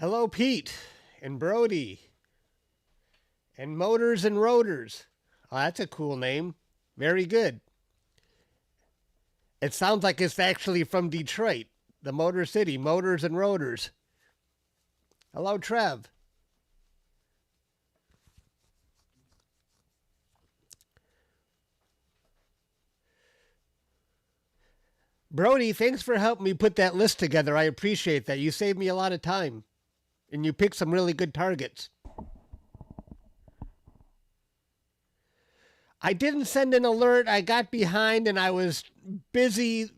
Hello, Pete and Brody and Motors and Rotors. Oh, that's a cool name. Very good. It sounds like it's actually from Detroit, the Motor City, Motors and Rotors. Hello, Trev. Brody, thanks for helping me put that list together. I appreciate that. You saved me a lot of time. And you picked some really good targets. I didn't send an alert. I got behind and I was busy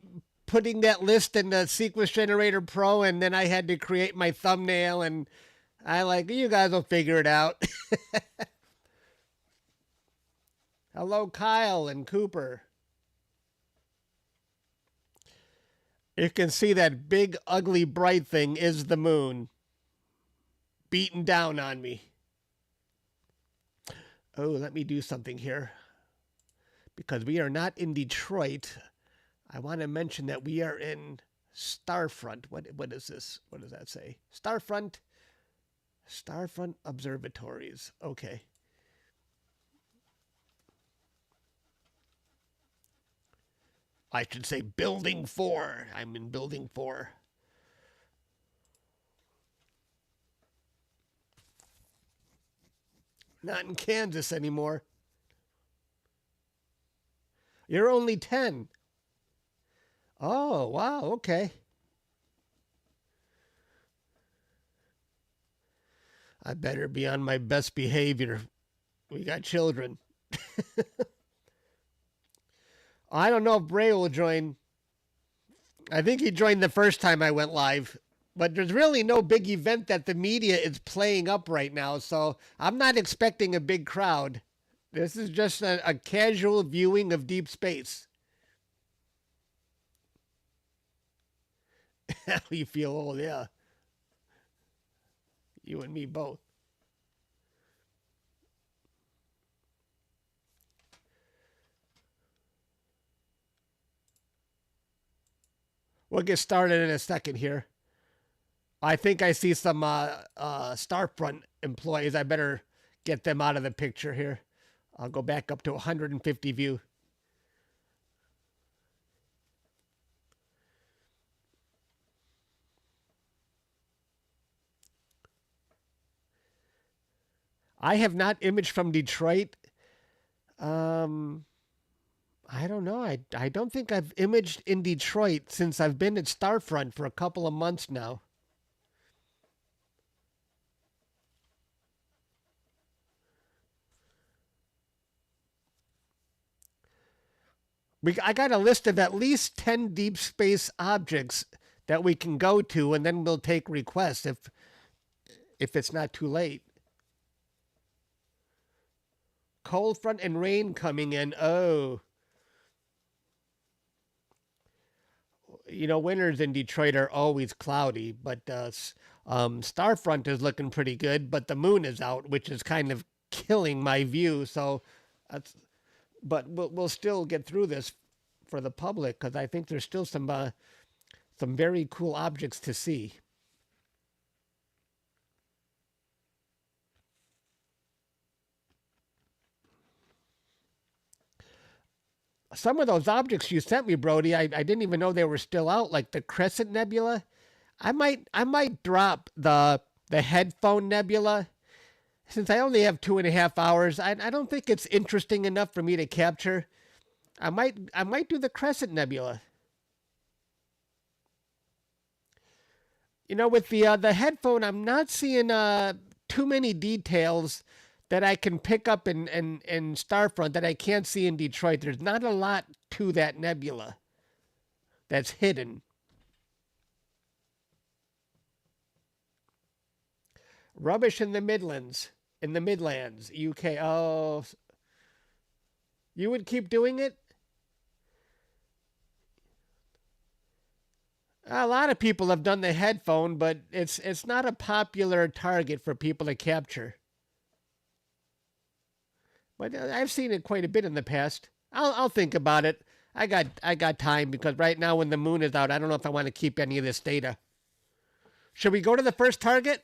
putting that list in the Sequence Generator Pro, and then I had to create my thumbnail, and you guys will figure it out. Hello, Kyle and Cooper. You can see that big, ugly, bright thing is the moon beating down on me. Oh, let me do something here. Because we are not in Detroit, I want to mention that we are in Starfront. What is this? What does that say? Starfront Observatories. Okay. I should say Building 4. I'm in Building 4. Not in Kansas anymore. You're only 10. Oh, wow, okay. I better be on my best behavior. We got children. I don't know if Bray will join. I think he joined the first time I went live. But there's really no big event that the media is playing up right now, so I'm not expecting a big crowd. This is just a casual viewing of deep space. You feel old, yeah. You and me both. We'll get started in a second here. I think I see some Starfront employees. I better get them out of the picture here. I'll go back up to 150 view. I have not imaged from Detroit. I don't know. I don't think I've imaged in Detroit since I've been at Starfront for a couple of months now. I got a list of at least 10 deep space objects that we can go to, and then we'll take requests if it's not too late. Cold front and rain coming in. Oh. You know, winters in Detroit are always cloudy, but Starfront is looking pretty good, but the moon is out, which is kind of killing my view. So but we'll still get through this for the public, because I think there's still some very cool objects to see. Some of those objects you sent me, Brody, I didn't even know they were still out, like the Crescent Nebula. I might drop the headphone nebula. Since I only have 2.5 hours, I don't think it's interesting enough for me to capture. I might do the Crescent Nebula. You know, with the headphone, I'm not seeing too many details that I can pick up in Starfront that I can't see in Detroit. There's not a lot to that nebula that's hidden. Rubbish in the Midlands. In the Midlands, UK. Oh, you would keep doing it? A lot of people have done the headphone, but it's not a popular target for people to capture. But I've seen it quite a bit in the past. I'll think about it. I got time, because right now when the moon is out, I don't know if I want to keep any of this data. Should we go to the first target?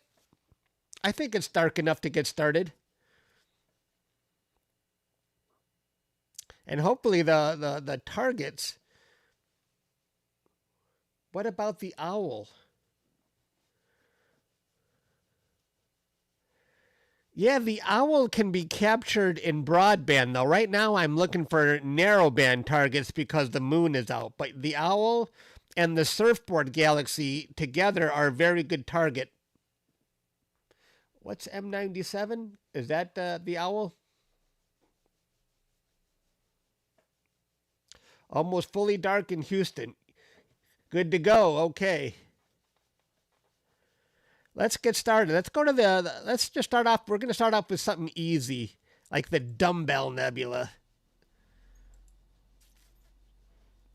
I think it's dark enough to get started. And hopefully the targets. What about the owl? Yeah, the owl can be captured in broadband, though. Right now I'm looking for narrowband targets because the moon is out. But the owl and the surfboard galaxy together are a very good target. What's M97? Is that the owl? Almost fully dark in Houston. Good to go. Okay. Let's get started. Let's go to let's just start off. We're going to start off with something easy, like the dumbbell nebula.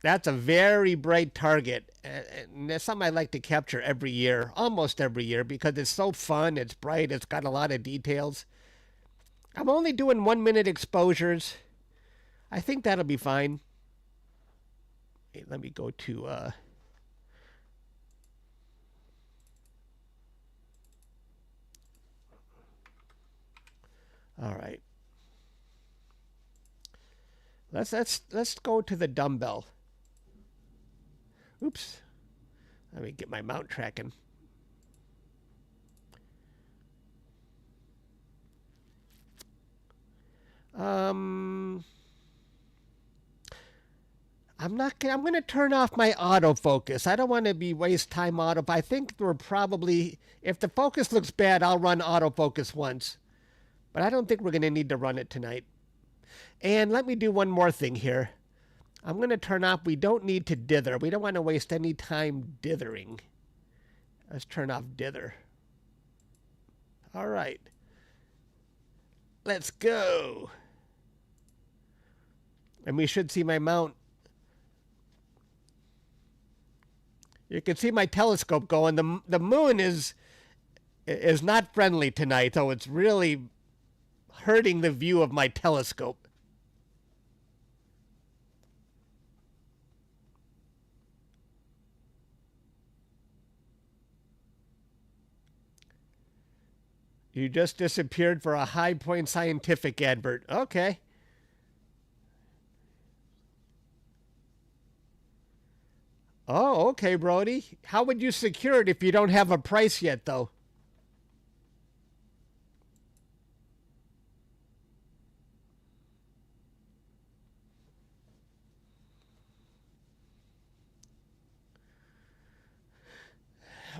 That's a very bright target. And that's something I like to capture every year, almost every year, because it's so fun. It's bright. It's got a lot of details. I'm only doing 1 minute exposures. I think that'll be fine. Hey, let me go to... All right. Let's go to the dumbbell. Oops. Let me get my mount tracking. I'm going to turn off my autofocus. I don't want to waste time auto. I think we're probably, if the focus looks bad, I'll run autofocus once. But I don't think we're going to need to run it tonight. And let me do one more thing here. I'm going to turn off, we don't need to dither. We don't want to waste any time dithering. Let's turn off dither. All right. Let's go. And we should see my mount. You can see my telescope going. The moon is not friendly tonight, so it's really hurting the view of my telescope. You just disappeared for a High Point Scientific advert. Okay. Oh, okay, Brody. How would you secure it if you don't have a price yet, though?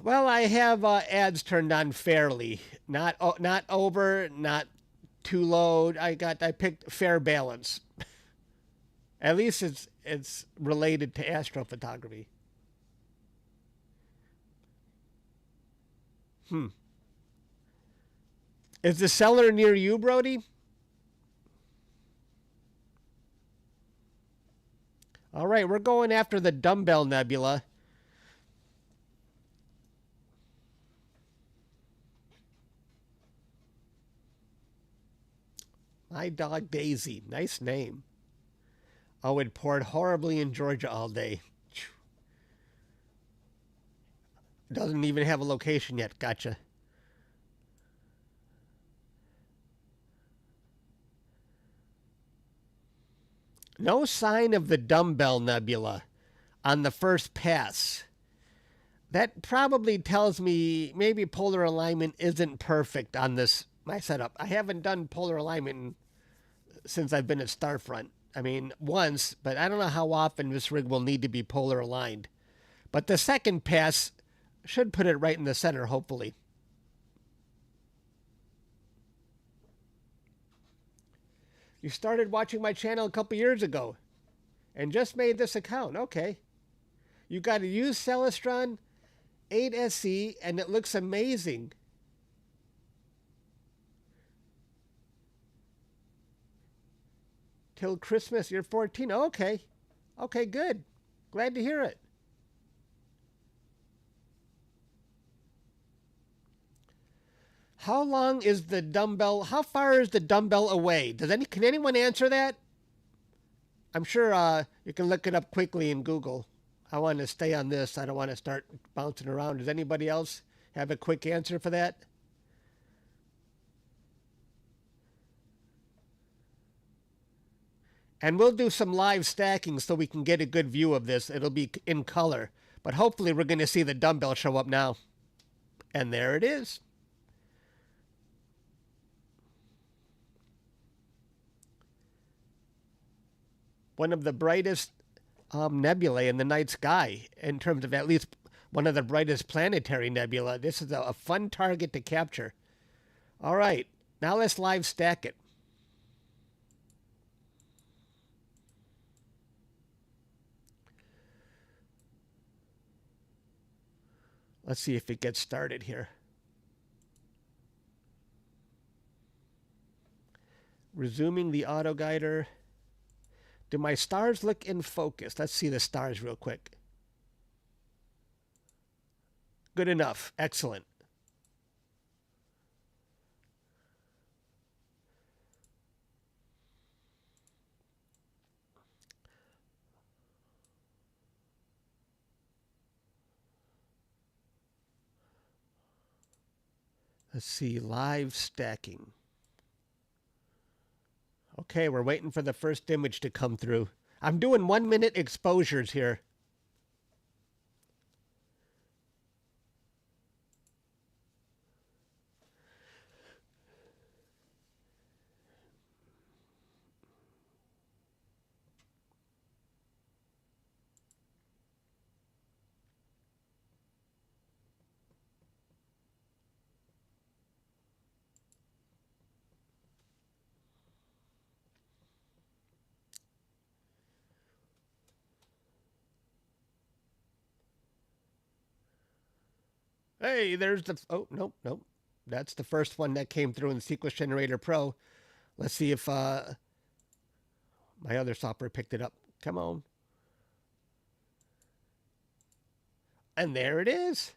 Well, I have ads turned on fairly, not over, not too low. I picked fair balance. At least it's related to astrophotography. Is the seller near you, Brody? All right, we're going after the dumbbell nebula. My dog Daisy. Nice name. Oh, it poured horribly in Georgia all day. Doesn't even have a location yet. Gotcha. No sign of the dumbbell nebula on the first pass. That probably tells me maybe polar alignment isn't perfect on my setup. I haven't done polar alignment since I've been at Starfront. I mean, once, but I don't know how often this rig will need to be polar aligned. But the second pass should put it right in the center, hopefully. You started watching my channel a couple years ago and just made this account. Okay. You got to use Celestron 8SE and it looks amazing. Till Christmas, you're 14. Okay. Okay, good. Glad to hear it. How long is the dumbbell? How far is the dumbbell away? Can anyone answer that? I'm sure you can look it up quickly in Google. I want to stay on this. I don't want to start bouncing around. Does anybody else have a quick answer for that? And we'll do some live stacking so we can get a good view of this. It'll be in color. But hopefully we're going to see the dumbbell show up now. And there it is. One of the brightest nebulae in the night sky, in terms of at least one of the brightest planetary nebula. This is a fun target to capture. All right, now let's live stack it. Let's see if it gets started here. Resuming the auto guider. Do my stars look in focus? Let's see the stars real quick. Good enough. Excellent. Let's see, live stacking. Okay, we're waiting for the first image to come through. I'm doing 1 minute exposures here. Hey, there's the... Oh, nope, nope. That's the first one that came through in Sequence Generator Pro. Let's see if my other software picked it up. Come on. And there it is.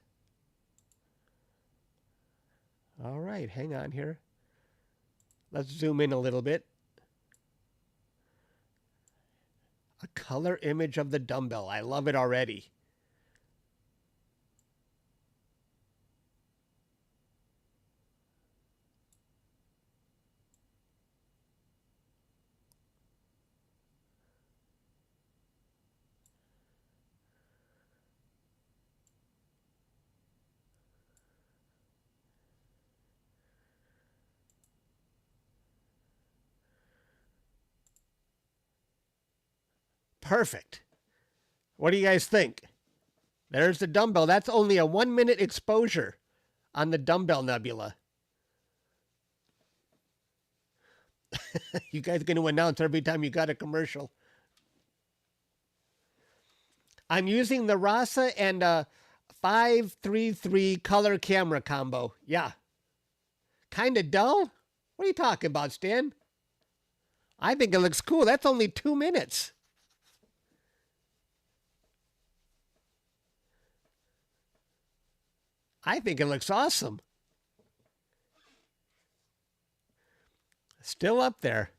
All right, hang on here. Let's zoom in a little bit. A color image of the dumbbell. I love it already. Perfect. What do you guys think? There's the dumbbell. That's only a 1 minute exposure on the dumbbell nebula. You guys are going to announce every time you got a commercial. I'm using the RASA and 533 color camera combo. Yeah. Kind of dull? What are you talking about, Stan? I think it looks cool. That's only 2 minutes. I think it looks awesome. Still up there.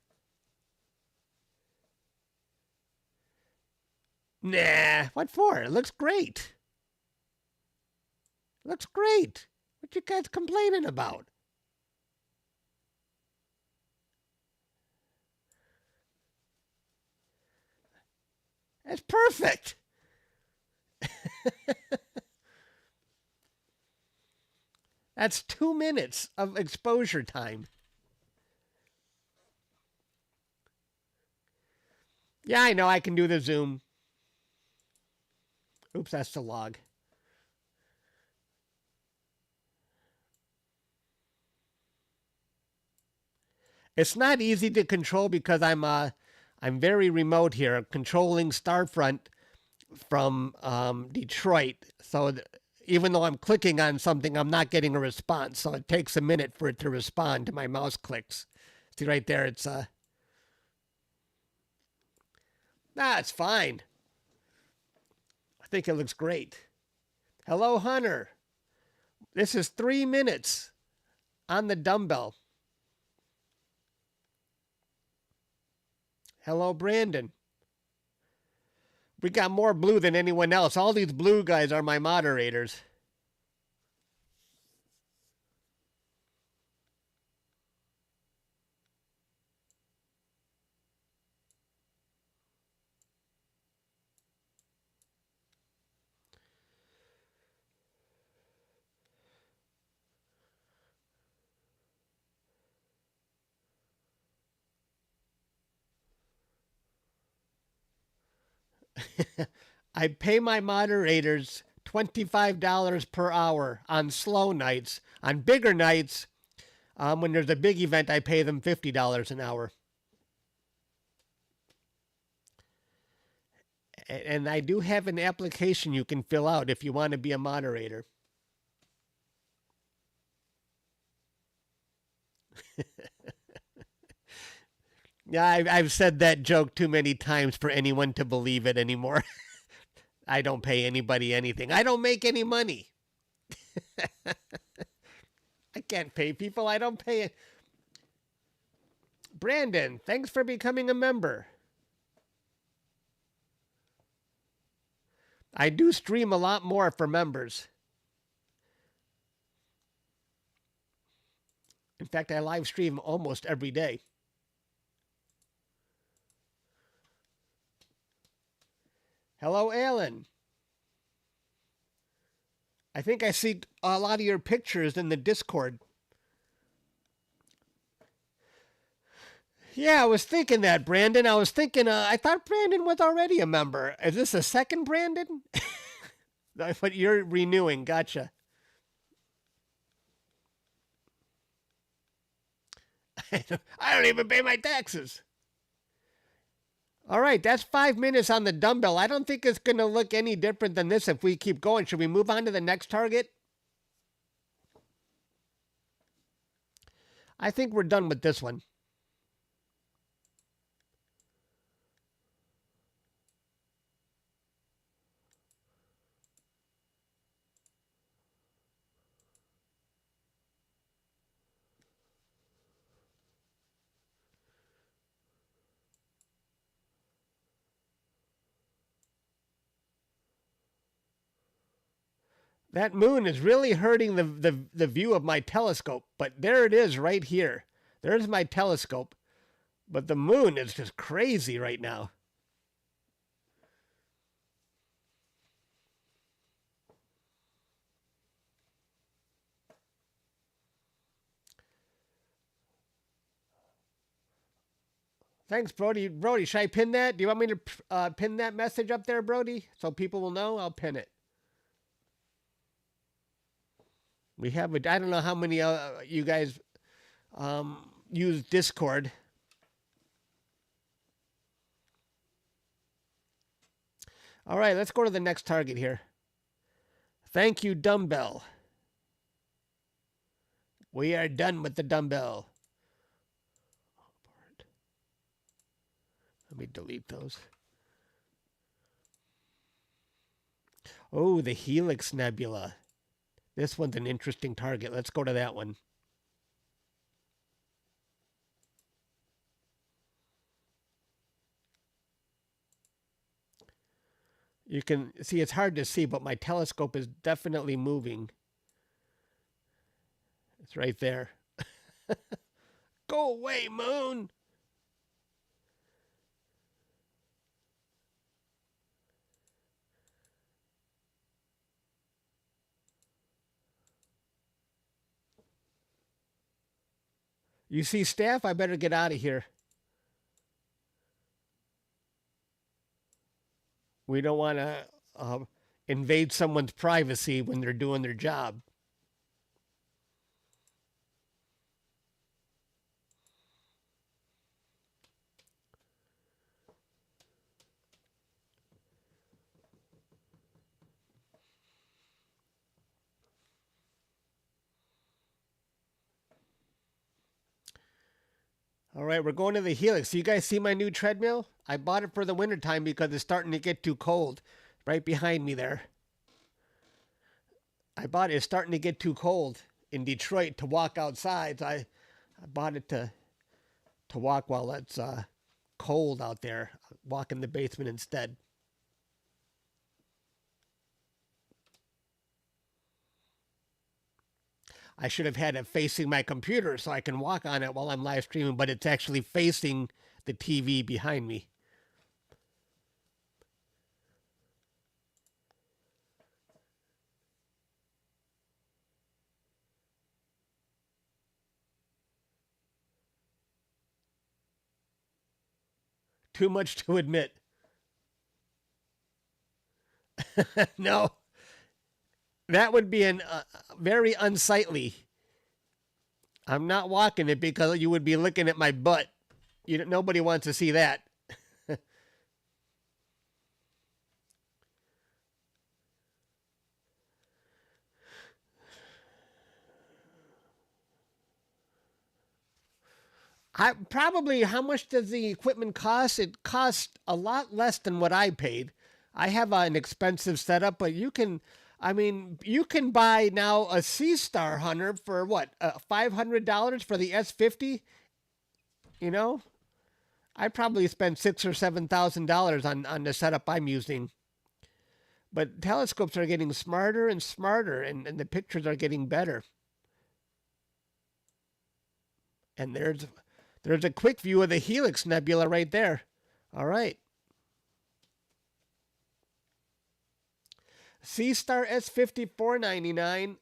Nah, what for? It looks great. It looks great. What you guys complaining about? That's perfect. That's 2 minutes of exposure time. Yeah, I know I can do the zoom. Oops, that's the log. It's not easy to control because I'm very remote here, controlling Starfront from Detroit. So even though I'm clicking on something, I'm not getting a response. So it takes a minute for it to respond to my mouse clicks. See right there, it's it's fine. I think it looks great. Hello, Hunter. This is 3 minutes on the dumbbell. Hello, Brandon. We got more blue than anyone else. All these blue guys are my moderators. I pay my moderators $25 per hour on slow nights. On bigger nights, when there's a big event, I pay them $50 an hour. And I do have an application you can fill out if you want to be a moderator. Yeah, I've said that joke too many times for anyone to believe it anymore. I don't pay anybody anything. I don't make any money. I can't pay people. I don't pay it. Brandon, thanks for becoming a member. I do stream a lot more for members. In fact, I live stream almost every day. Hello, Alan. I think I see a lot of your pictures in the Discord. Yeah, I was thinking that, Brandon. I was thinking, I thought Brandon was already a member. Is this a second Brandon? But you're renewing. Gotcha. I don't even pay my taxes. All right, that's 5 minutes on the dumbbell. I don't think it's going to look any different than this if we keep going. Should we move on to the next target? I think we're done with this one. That moon is really hurting the view of my telescope, but there it is right here. There's my telescope, but the moon is just crazy right now. Thanks, Brody. Brody, should I pin that? Do you want me to pin that message up there, Brody, so people will know? I'll pin it. We have I don't know how many you guys use Discord. All right, let's go to the next target here. Thank you, dumbbell. We are done with the dumbbell. Let me delete those. Oh, the Helix Nebula. This one's an interesting target. Let's go to that one. You can see it's hard to see, but my telescope is definitely moving. It's right there. Go away, moon. You see staff? I better get out of here. We don't want to invade someone's privacy when they're doing their job. All right, we're going to the Helix. So you guys see my new treadmill? I bought it for the wintertime because it's starting to get too cold. Right behind me there. I bought it. It's starting to get too cold in Detroit to walk outside. So I bought it to walk while it's cold out there. Walk in the basement instead. I should have had it facing my computer so I can walk on it while I'm live streaming, but it's actually facing the TV behind me. Too much to admit. No, that would be an very unsightly. I'm not walking it because you would be looking at my butt. Nobody wants to see that. How much does the equipment cost? It costs a lot less than what I paid. I have an expensive setup, but you can buy now a Sea Star Hunter for what, $500 for the S50. You know, I probably spent $6,000 or $7,000 on the setup I'm using. But telescopes are getting smarter and smarter, and the pictures are getting better. And there's a quick view of the Helix Nebula right there. All right. Sea Star S50 $499.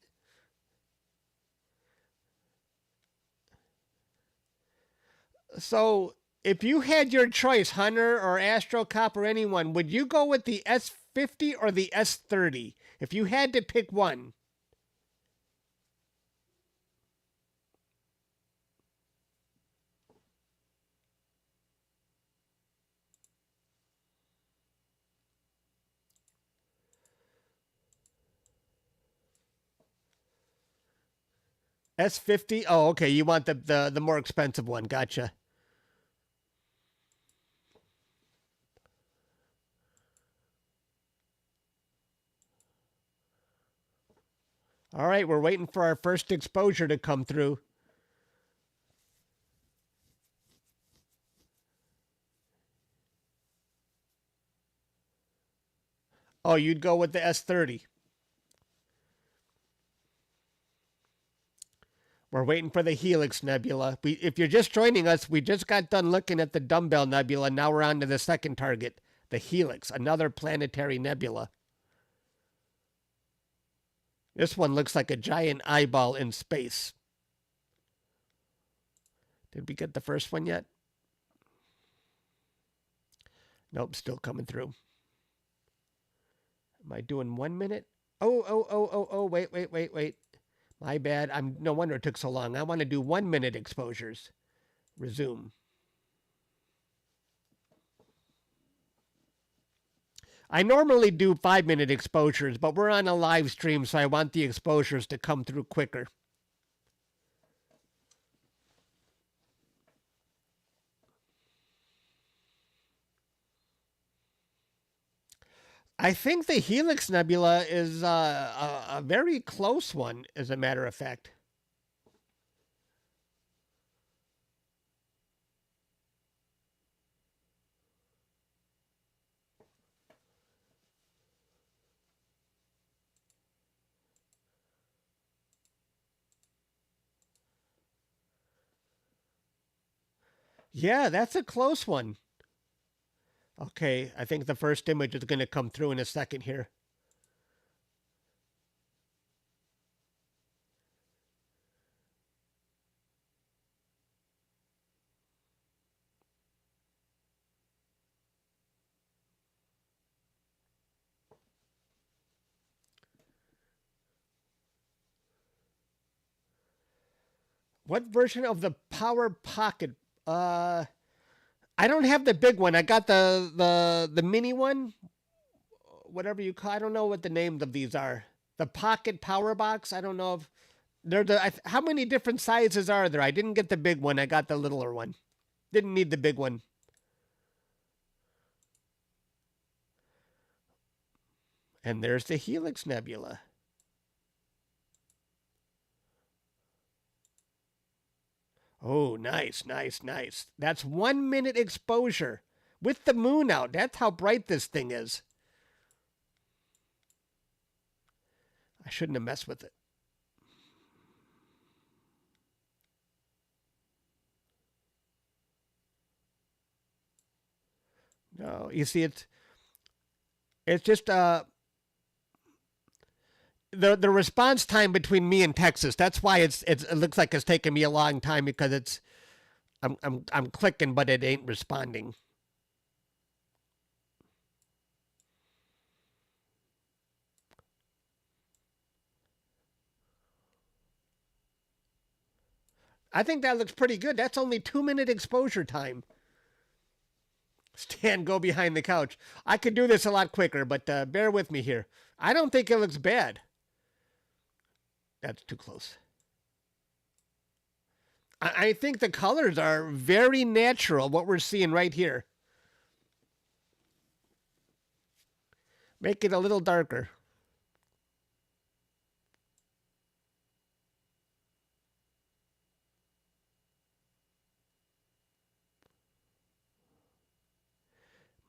So if you had your choice, Hunter or AstroCop or anyone, would you go with the S50 or the S30? If you had to pick one. S50? Oh, okay. You want the more expensive one. Gotcha. All right, we're waiting for our first exposure to come through. Oh, you'd go with the S30. We're waiting for the Helix Nebula. If you're just joining us, we just got done looking at the Dumbbell Nebula. Now we're on to the second target, the Helix, another planetary nebula. This one looks like a giant eyeball in space. Did we get the first one yet? Nope, still coming through. Am I doing 1 minute? Oh, wait. My bad. No wonder it took so long. I want to do 1 minute exposures. Resume. I normally do 5 minute exposures, but we're on a live stream, so I want the exposures to come through quicker. I think the Helix Nebula is a very close one, as a matter of fact. Yeah, that's a close one. Okay, I think the first image is going to come through in a second here. What version of the Power Pocket? I don't have the big one. I got the mini one, whatever you call. I don't know what the names of these are. The Pocket Power Box. I don't know if they're how many different sizes are there? I didn't get the big one. I got the littler one. Didn't need the big one. And there's the Helix Nebula. Oh, nice. That's 1 minute exposure with the moon out. That's how bright this thing is. I shouldn't have messed with it. No, you see, it's just the response time between me and Texas. That's why it looks like it's taking me a long time, because I'm clicking, but it ain't responding. I think that looks pretty good. That's only 2-minute exposure time. Stan, go behind the couch. I could do this a lot quicker, but bear with me here. I don't think it looks bad. That's too close. I think the colors are very natural, what we're seeing right here. Make it a little darker.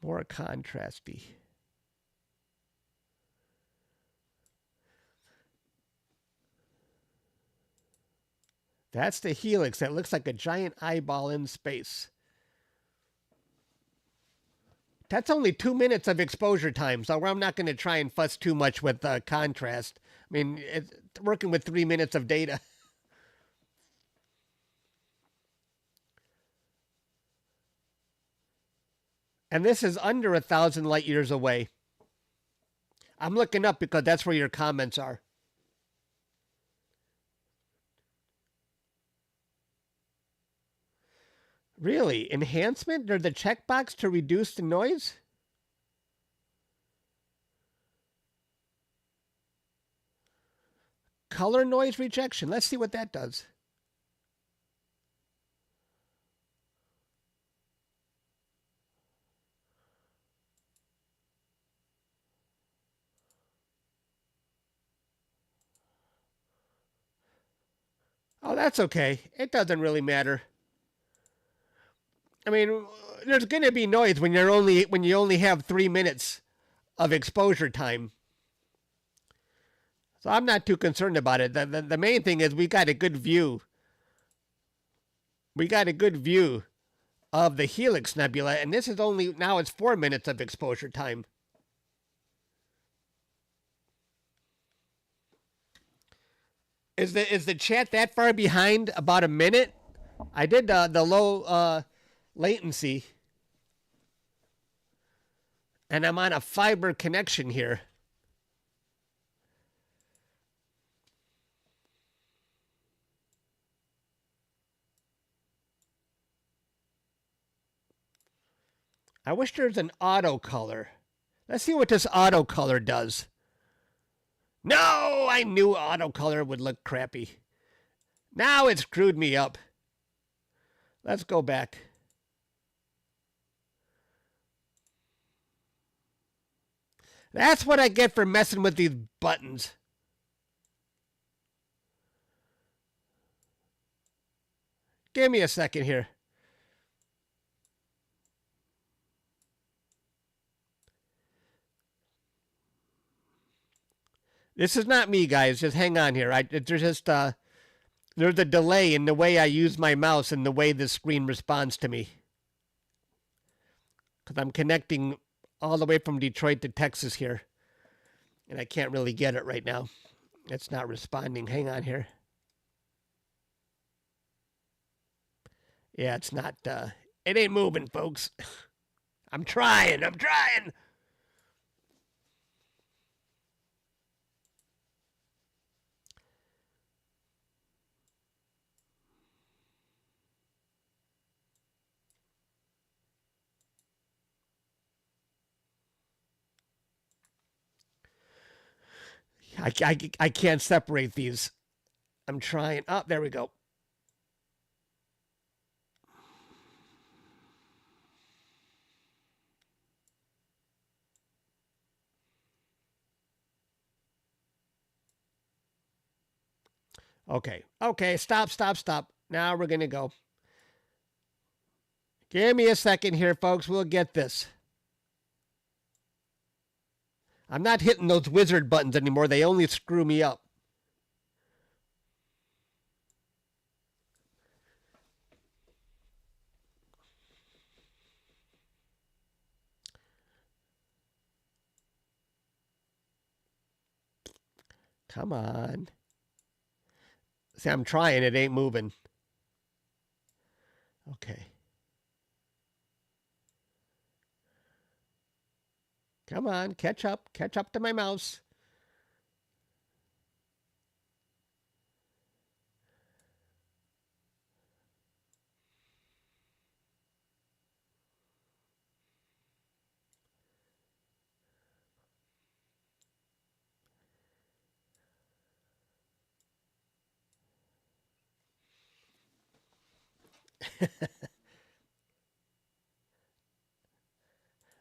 More contrasty. That's the helix. That looks like a giant eyeball in space. That's only 2 minutes of exposure time, so I'm not going to try and fuss too much with contrast. I mean, it's working with 3 minutes of data. And this is under 1,000 light years away. I'm looking up because that's where your comments are. Really? Enhancement? Or the checkbox to reduce the noise? Color noise rejection. Let's see what that does. Oh, that's okay. It doesn't really matter. I mean, there's going to be noise when you only have 3 minutes of exposure time. So I'm not too concerned about it. The main thing is we got a good view. We got a good view of the Helix Nebula, and this is only, now it's 4 minutes of exposure time. Is the chat that far behind? About a minute? I did the low latency. And I'm on a fiber connection here. I wish there's an auto color. Let's see what this auto color does. No, I knew auto color would look crappy. Now it screwed me up. Let's go back. That's what I get for messing with these buttons. Give me a second here. This is not me, guys. Just hang on here. There's a delay in the way I use my mouse and the way the screen responds to me. Because I'm connecting all the way from Detroit to Texas here. And I can't really get it right now. It's not responding. Hang on here. Yeah, it's not. It ain't moving, folks. I'm trying. I can't separate these. I'm trying. Oh, there we go. Okay, stop. Now we're going to go. Give me a second here, folks. We'll get this. I'm not hitting those wizard buttons anymore. They only screw me up. Come on. See, I'm trying. It ain't moving. Okay. Come on. Catch up. Catch up to my mouse.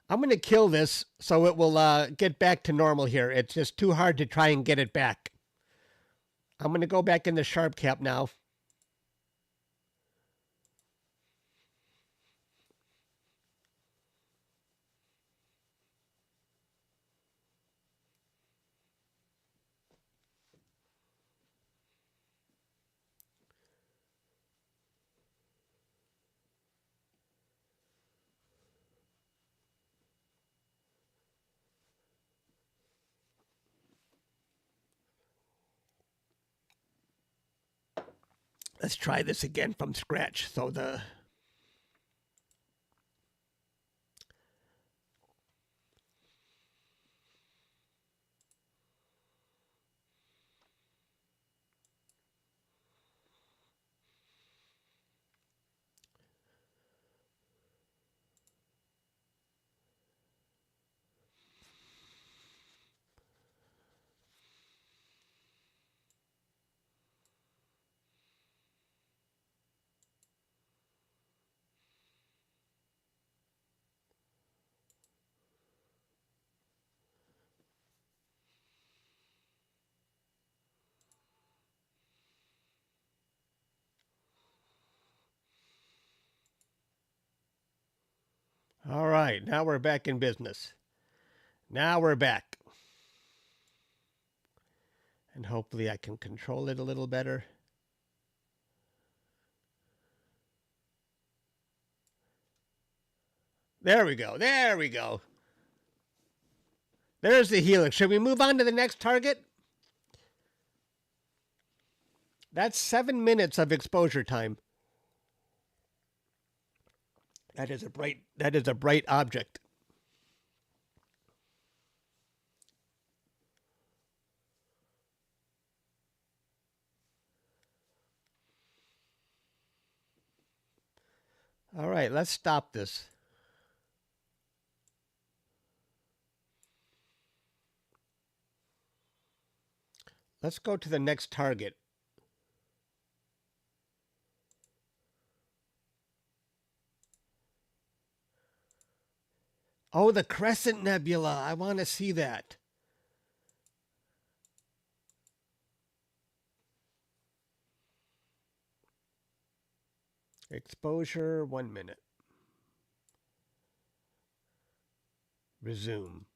I'm going to kill this so it will get back to normal here. It's just too hard to try and get it back. I'm going to go back in the sharp cap now. Let's try this again from scratch. So the all right, now we're back in business. Now we're back. And hopefully I can control it a little better. There we go. There we go. There's the helix. Should we move on to the next target? That's 7 minutes of exposure time. That is a bright object. All right, let's stop this. Let's go to the next target. Oh, the Crescent Nebula. I want to see that. Exposure, 1 minute. Resume.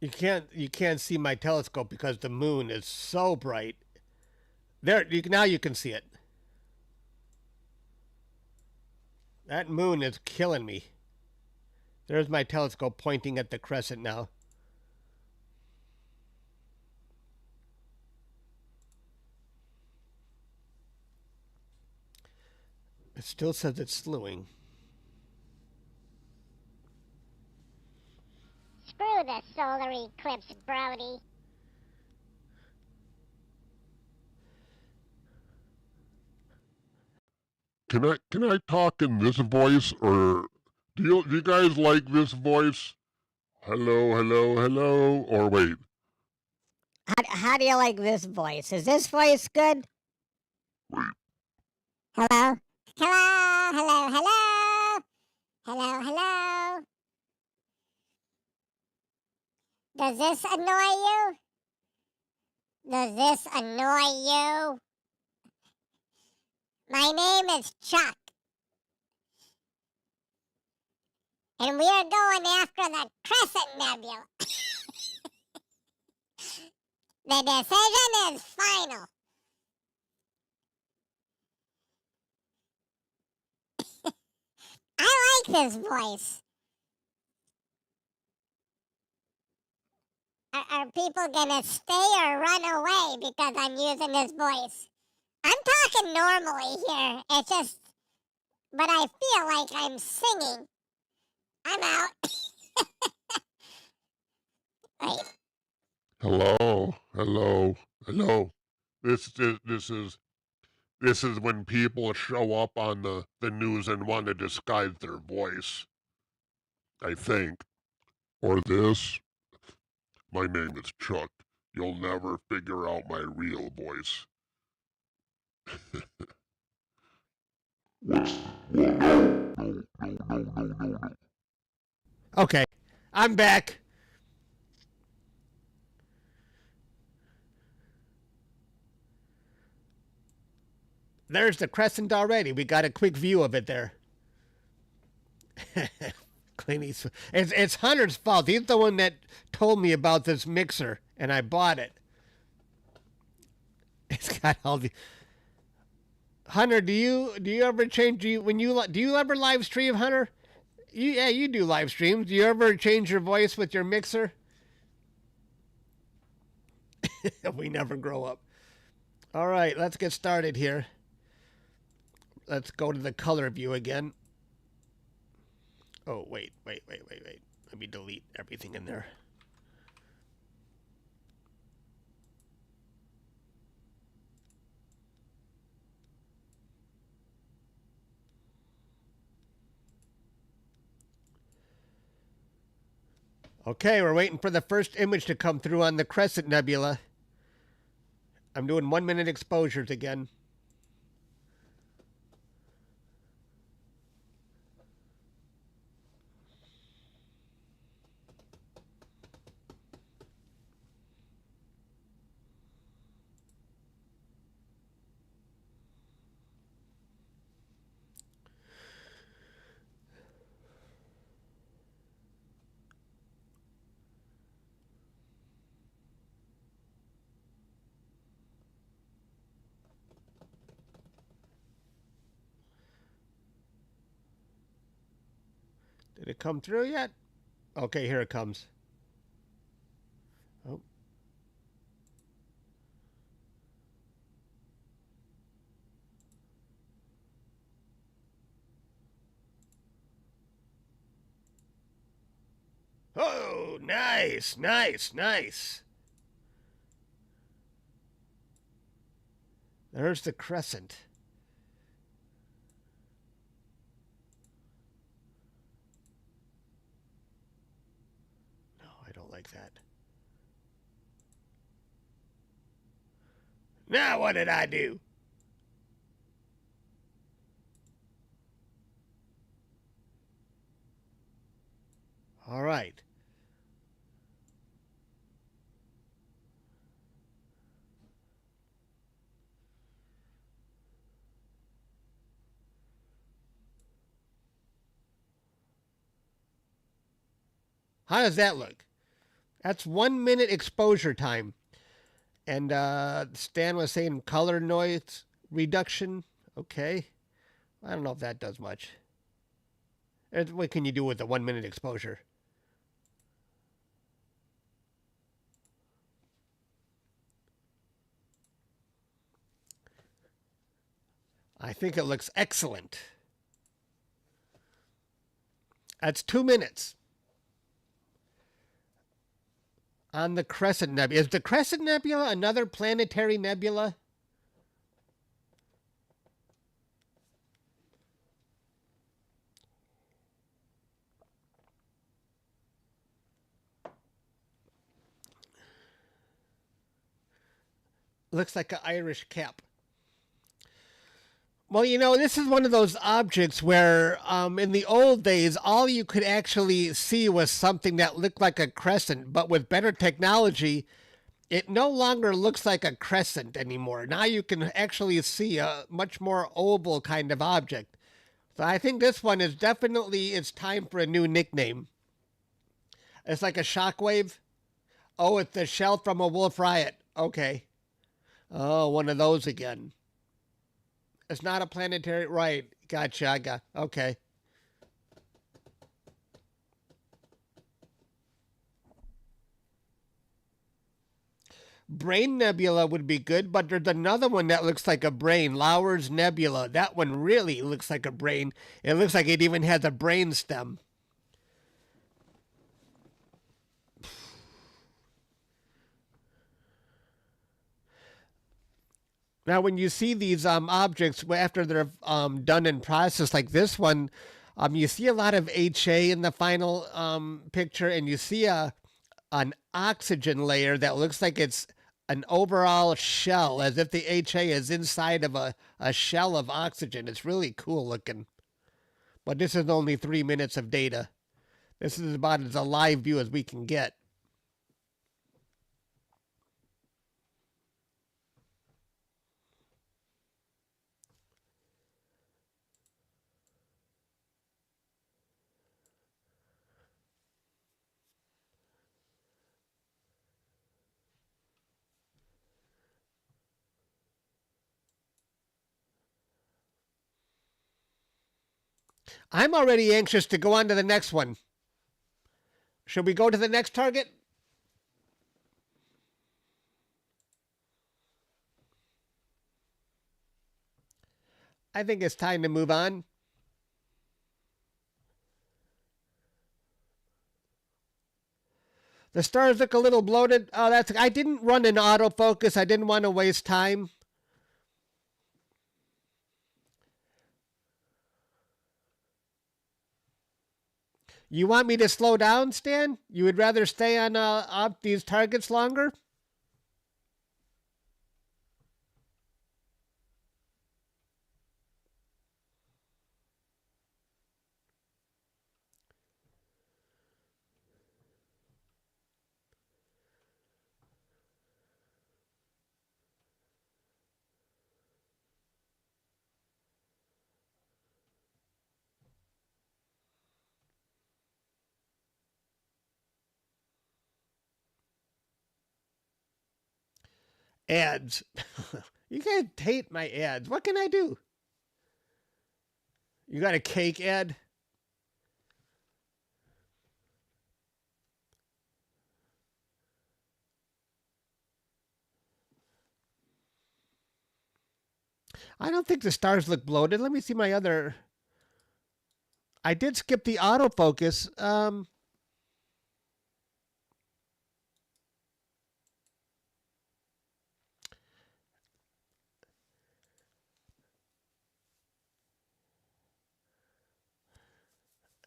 You can't see my telescope because the moon is so bright. There, now you can see it. That moon is killing me. There's my telescope pointing at the crescent now. It still says it's slewing. Screw the solar eclipse, Brody. Can I talk in this voice, or do you guys like this voice? Hello, hello, hello, or wait. How do you like this voice? Is this voice good? Wait. Hello? Hello, hello, hello. Hello, hello. Does this annoy you? Does this annoy you? My name is Chuck. And we are going after the Crescent Nebula. The decision is final. I like this voice. Are people gonna stay or run away because I'm using this voice? I'm talking normally here. It's just, but I feel like I'm singing. I'm out. Wait, Hello, hello, hello. This is when people show up on the news and want to disguise their voice, I think. Or this. My name is Chuck. You'll never figure out my real voice. No. Okay, I'm back. There's the crescent already. We got a quick view of it there. Clint Eastwood. It's Hunter's fault. He's the one that told me about this mixer, and I bought it. It's got all the. Hunter, do you ever change? Do you ever live stream, Hunter? You do live streams. Do you ever change your voice with your mixer? We never grow up. All right, let's get started here. Let's go to the color view again. Oh, wait. Let me delete everything in there. Okay, we're waiting for the first image to come through on the Crescent Nebula. I'm doing 1 minute exposures again. Did it come through yet? Okay, here it comes. Oh. Oh, nice. There's the crescent. No, I don't like that. Now what did I do? All right. How does that look? That's 1 minute exposure time. And Stan was saying color noise reduction. Okay. I don't know if that does much. What can you do with a 1 minute exposure? I think it looks excellent. That's 2 minutes. On the Crescent Nebula. Is the Crescent Nebula another planetary nebula? Looks like an Irish cap. Well, you know, this is one of those objects where in the old days, all you could actually see was something that looked like a crescent, but with better technology, it no longer looks like a crescent anymore. Now you can actually see a much more oval kind of object. So I think this one is definitely, it's time for a new nickname. It's like a shockwave. Oh, it's the shell from a wolf riot. Okay. Oh, one of those again. It's not a planetary, right? Gotcha. Okay. Brain Nebula would be good, but there's another one that looks like a brain. Lauer's Nebula. That one really looks like a brain. It looks like it even has a brain stem. Now, when you see these objects after they're done in process, like this one, you see a lot of HA in the final picture, and you see an oxygen layer that looks like it's an overall shell, as if the HA is inside of a shell of oxygen. It's really cool looking. But this is only 3 minutes of data. This is about as a live view as we can get. I'm already anxious to go on to the next one. Should we go to the next target? I think it's time to move on. The stars look a little bloated. Oh, I didn't run an autofocus. I didn't want to waste time. You want me to slow down, Stan? You would rather stay on these targets longer? Ads. You guys hate my ads. What can I do? You got a cake ad? I don't think the stars look bloated. Let me see my other. I did skip the autofocus.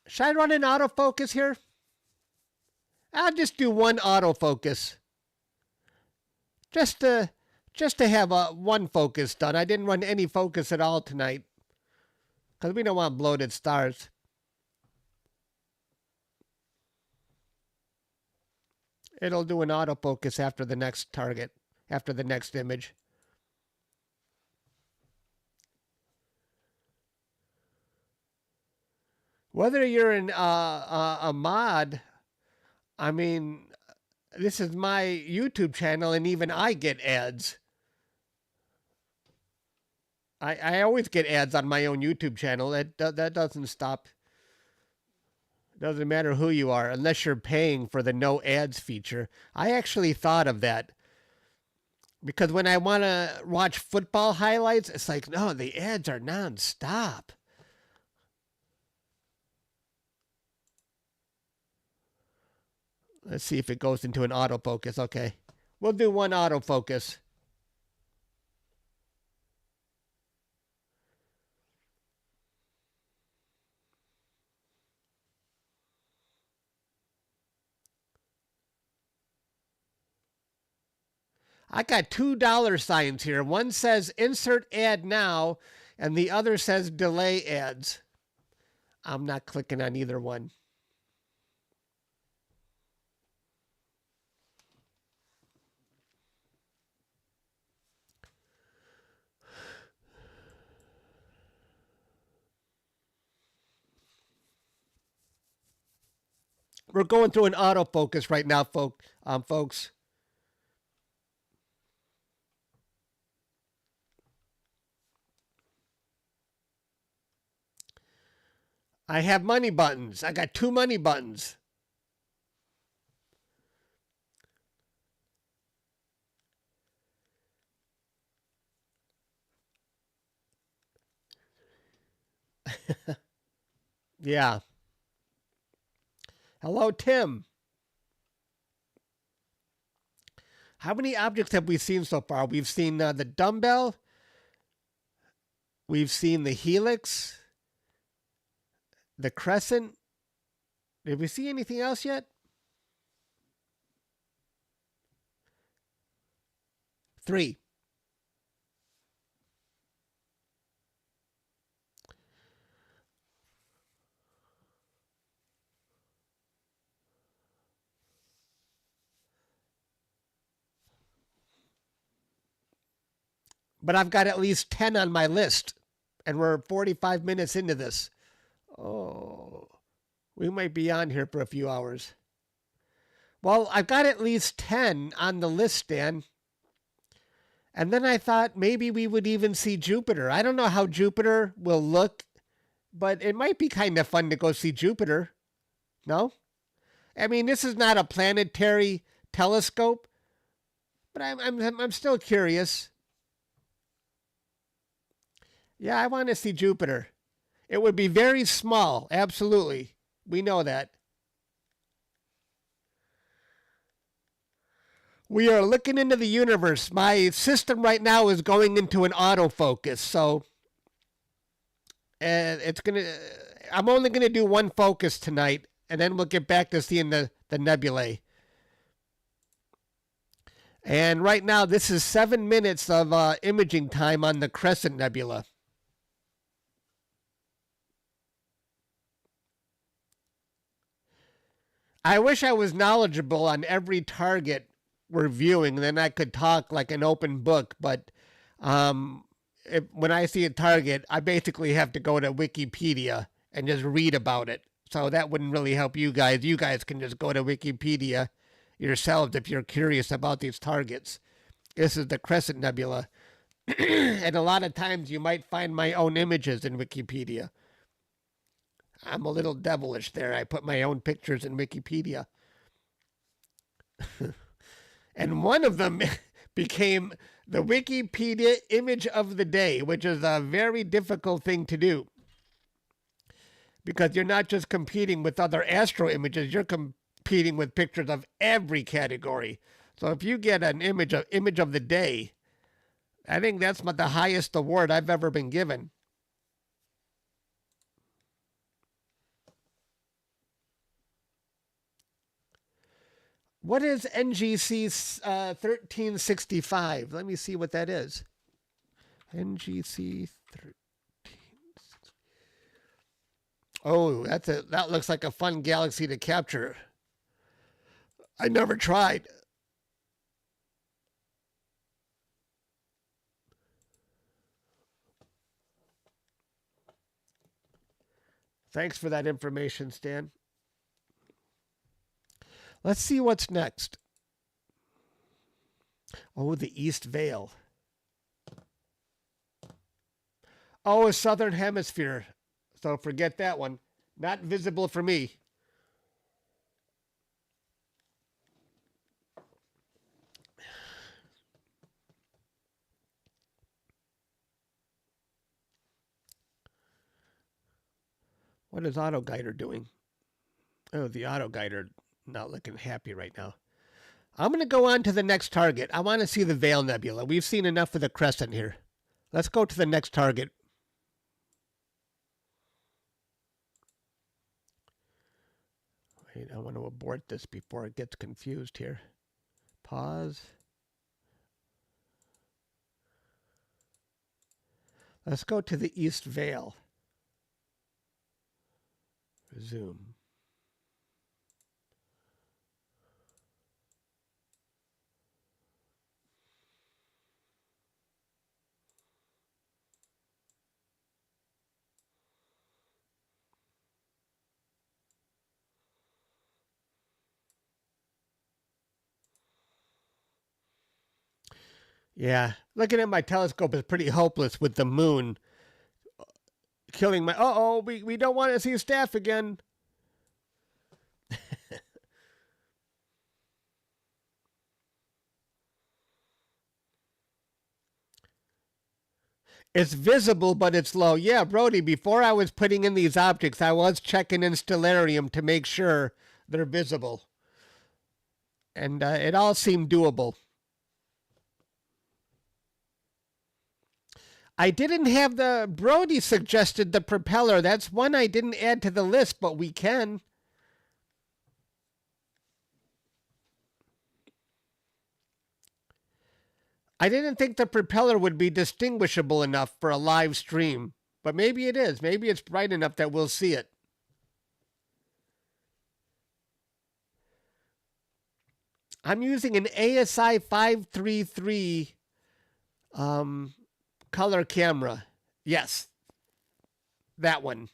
Should I run an autofocus here? I'll just do one autofocus. Just to have one focus done. I didn't run any focus at all tonight. Because we don't want bloated stars. It'll do an autofocus after the next target. After the next image. Whether you're a mod, I mean, this is my YouTube channel, and even I get ads. I always get ads on my own YouTube channel. That doesn't stop. Doesn't matter who you are, unless you're paying for the no ads feature. I actually thought of that. Because when I want to watch football highlights, it's like, no, the ads are nonstop. Let's see if it goes into an autofocus. Okay. We'll do one autofocus. I got $2 signs here. One says insert ad now, and the other says delay ads. I'm not clicking on either one. We're going through an autofocus right now, folks. I have money buttons. I got 2 money buttons. Yeah. Hello, Tim. How many objects have we seen so far? We've seen the dumbbell, We've seen the helix, the crescent. Did we see anything else yet? 3. But I've got at least 10 on my list, and we're 45 minutes into this. Oh, we might be on here for a few hours. Well, I've got at least 10 on the list, Dan. And then I thought maybe we would even see Jupiter. I don't know how Jupiter will look, but it might be kind of fun to go see Jupiter. No? I mean, this is not a planetary telescope, but I'm still curious. Yeah, I want to see Jupiter. It would be very small, absolutely. We know that. We are looking into the universe. My system right now is going into an autofocus, so I'm only gonna do one focus tonight, and then we'll get back to seeing the nebulae. And right now, this is 7 minutes of imaging time on the Crescent Nebula. I wish I was knowledgeable on every target we're viewing, then I could talk like an open book. But when I see a target, I basically have to go to Wikipedia and just read about it. So that wouldn't really help you guys. You guys can just go to Wikipedia yourselves if you're curious about these targets. This is the Crescent Nebula. And a lot of times you might find my own images in Wikipedia. I'm a little devilish there. I put my own pictures in Wikipedia. And one of them became the Wikipedia image of the day, which is a very difficult thing to do. Because you're not just competing with other astro images, you're competing with pictures of every category. So if you get an image of the day, I think that's the highest award I've ever been given. What is NGC 1365? Let me see what that is. NGC 1365. Oh, that looks like a fun galaxy to capture. I never tried. Thanks for that information, Stan. Let's see what's next. Oh, the East Veil. Oh, a southern hemisphere. So forget that one. Not visible for me. What is AutoGuider doing? Oh, the AutoGuider not looking happy right now. I'm going to go on to the next target. I want to see the Veil Nebula. We've seen enough of the Crescent here. Let's go to the next target. Wait, I want to abort this before it gets confused here. Pause. Let's go to the East Veil. Resume. Yeah, looking at my telescope is pretty hopeless with the moon killing my... Uh-oh, we don't want to see staff again. It's visible, but it's low. Yeah, Brody, before I was putting in these objects, I was checking in Stellarium to make sure they're visible. And it all seemed doable. I didn't have the Brody suggested the propeller. That's one I didn't add to the list, but we can. I didn't think the propeller would be distinguishable enough for a live stream, but maybe it is. Maybe it's bright enough that we'll see it. I'm using an ASI533 color camera. Yes, that one.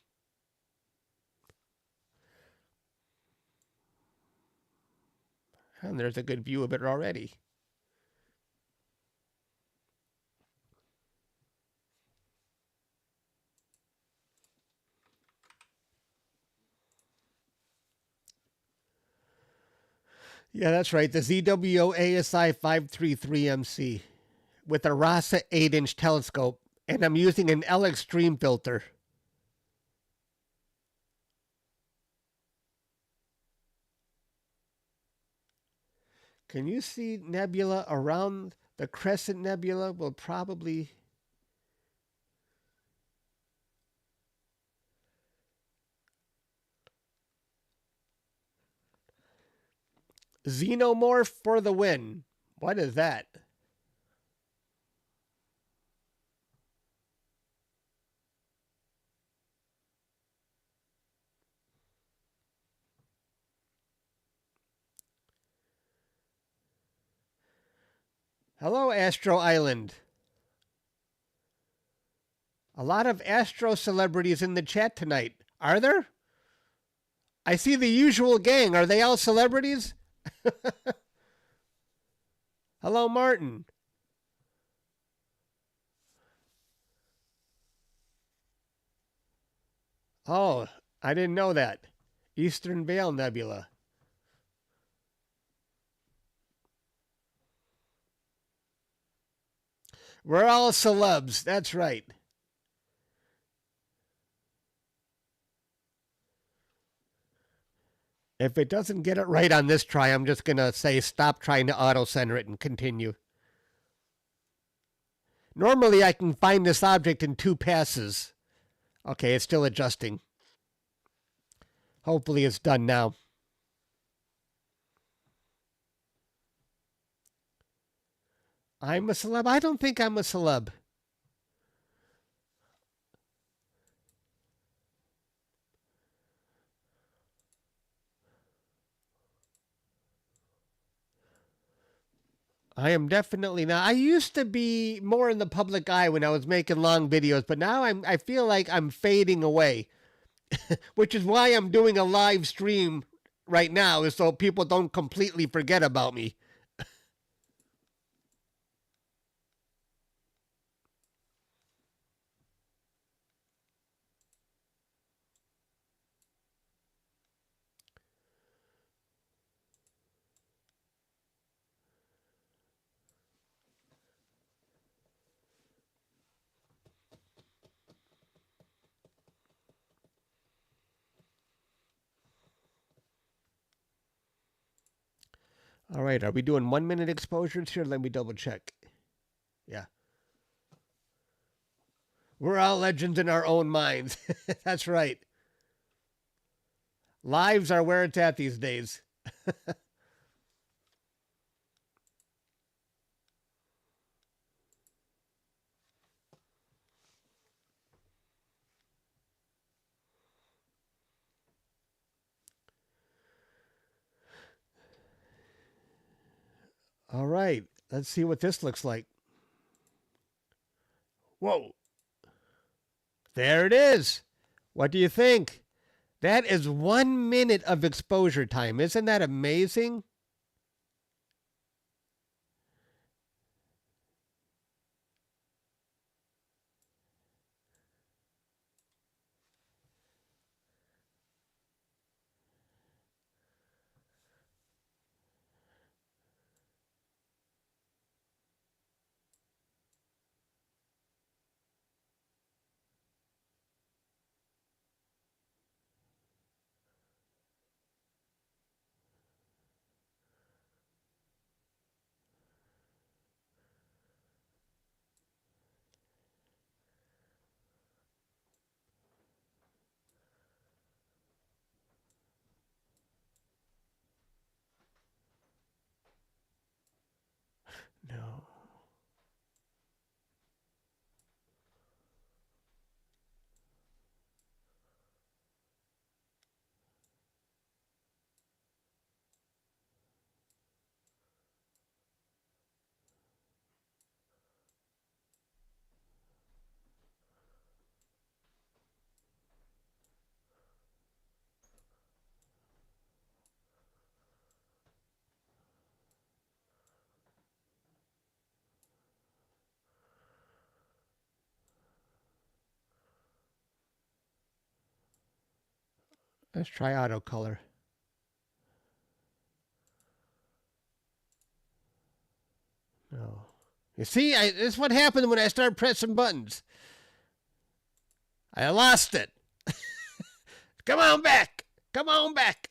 And there's a good view of it already. Yeah, that's right. The ZWO ASI533MC with a RASA 8-inch telescope, and I'm using an L Extreme filter. Can you see nebula around the crescent nebula? Will probably... Xenomorph for the win. What is that? Hello, Astro Island. A lot of Astro celebrities in the chat tonight. Are there? I see the usual gang. Are they all celebrities? Hello, Martin. Oh, I didn't know that. Eastern Veil Nebula. We're all celebs. That's right. If it doesn't get it right on this try, I'm just going to say stop trying to auto-center it and continue. Normally, I can find this object in 2 passes. Okay, it's still adjusting. Hopefully it's done now. I'm a celeb? I don't think I'm a celeb. I am definitely not. I used to be more in the public eye when I was making long videos, but now I feel like I'm fading away. Which is why I'm doing a live stream right now, is so people don't completely forget about me. All right, are we doing 1 minute exposures here? Let me double check. Yeah. We're all legends in our own minds. That's right. Lives are where it's at these days. All right, let's see what this looks like. Whoa. There it is. What do you think? That is 1 minute of exposure time. Isn't that amazing? Let's try auto color. No. You see, this is what happened when I start pressing buttons. I lost it. Come on back. Come on back.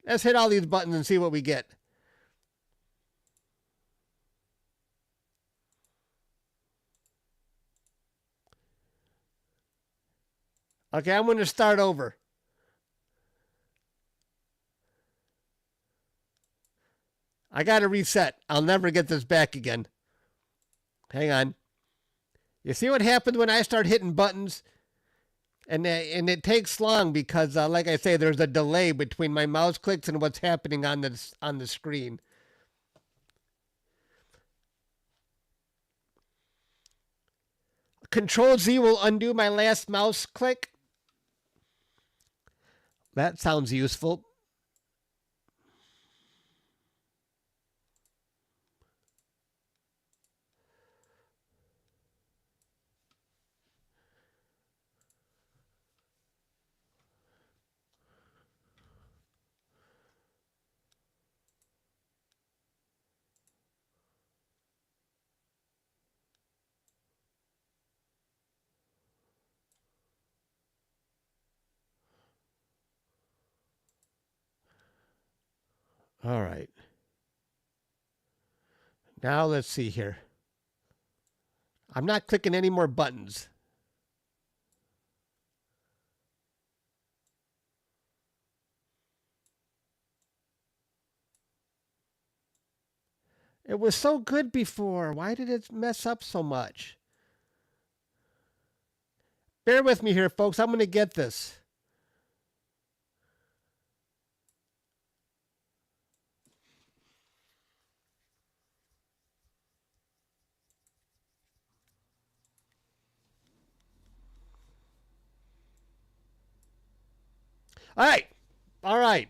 Let's hit all these buttons and see what we get. Okay, I'm going to start over. I got to reset. I'll never get this back again. Hang on. You see what happens when I start hitting buttons? And it takes long because, like I say, there's a delay between my mouse clicks and what's happening on the screen. Control Z will undo my last mouse click. That sounds useful. All right. Now let's see here. I'm not clicking any more buttons. It was so good before. Why did it mess up so much? Bear with me here, folks. I'm going to get this. All right. All right.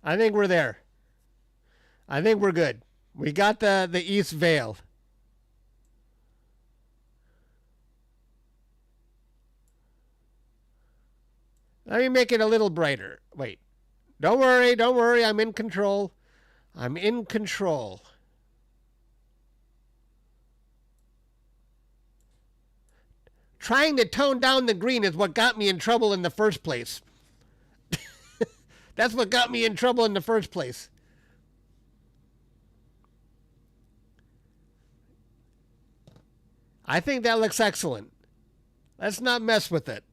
I think we're there. I think we're good. We got the east veil. Let me make it a little brighter. Wait. Don't worry. Don't worry. I'm in control. I'm in control. Trying to tone down the green is what got me in trouble in the first place. That's what got me in trouble in the first place. I think that looks excellent. Let's not mess with it.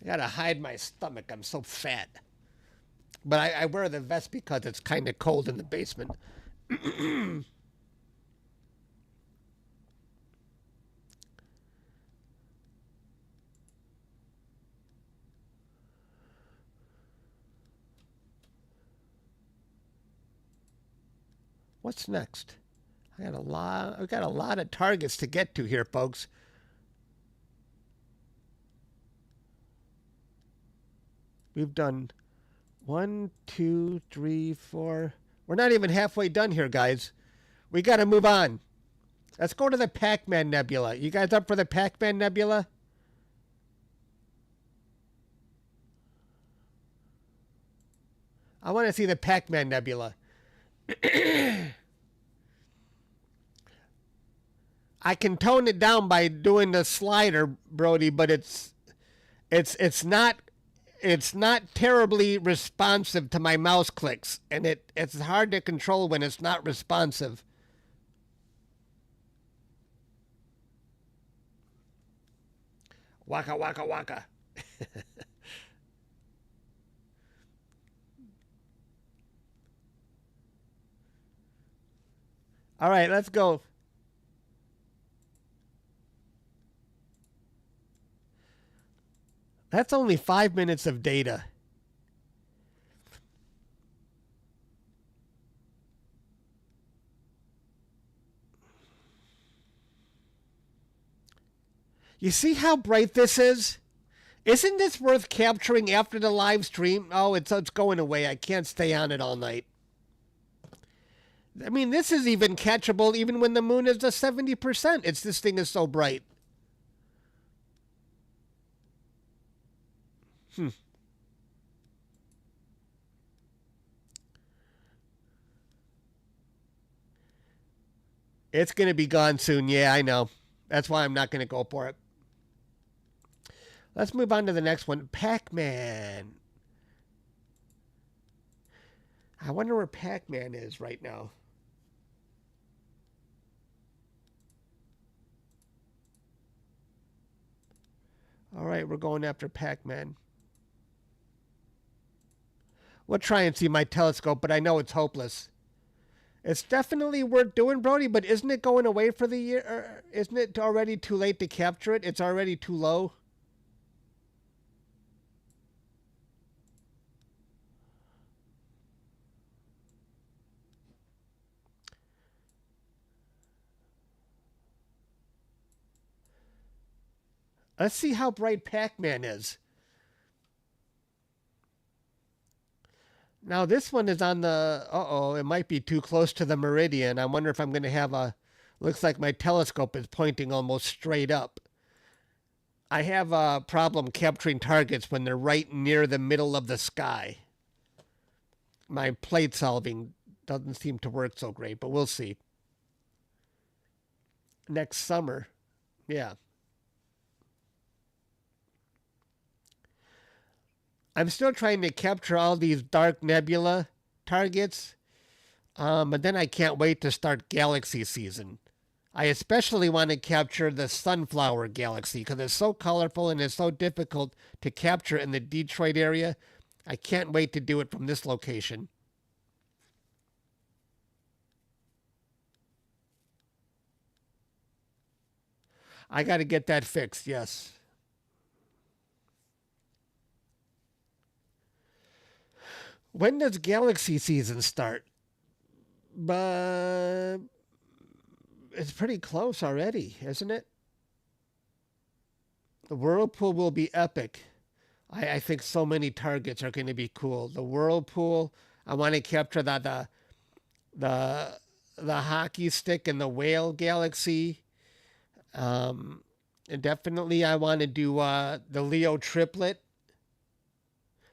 I gotta hide my stomach. I'm so fat. But I wear the vest because it's kind of cold in the basement. What's next? I got a lot of targets to get to here, folks. We've done 1, 2, 3, 4. We're not even halfway done here, guys. We got to move on. Let's go to the Pacman Nebula. You guys up for the Pacman Nebula? I want to see the Pacman Nebula. I can tone it down by doing the slider, Brody, but it's not terribly responsive to my mouse clicks, and it's hard to control when it's not responsive. Waka waka waka. All right, let's go. That's only 5 minutes of data. You see how bright this is? Isn't this worth capturing after the live stream? Oh, it's going away. I can't stay on it all night. I mean, this is even catchable even when the moon is at 70%. This thing is so bright. It's going to be gone soon. Yeah, I know. That's why I'm not going to go for it. Let's move on to the next one. Pac-Man. I wonder where Pac-Man is right now. All right, we're going after Pac-Man. We'll try and see my telescope, but I know it's hopeless. It's definitely worth doing, Brody, but isn't it going away for the year? Isn't it already too late to capture it? It's already too low. Let's see how bright Pac-Man is. Now this one is on the, it might be too close to the meridian. I wonder if I'm going to have looks like my telescope is pointing almost straight up. I have a problem capturing targets when they're right near the middle of the sky. My plate solving doesn't seem to work so great, but we'll see. Next summer, yeah. I'm still trying to capture all these dark nebula targets, but then I can't wait to start galaxy season. I especially want to capture the sunflower galaxy because it's so colorful and it's so difficult to capture in the Detroit area. I can't wait to do it from this location. I got to get that fixed, yes. When does galaxy season start? But it's pretty close already, isn't it? The whirlpool will be epic. I think so many targets are going to be cool. The whirlpool, I want to capture the hockey stick and the whale galaxy. And definitely I want to do the Leo triplet.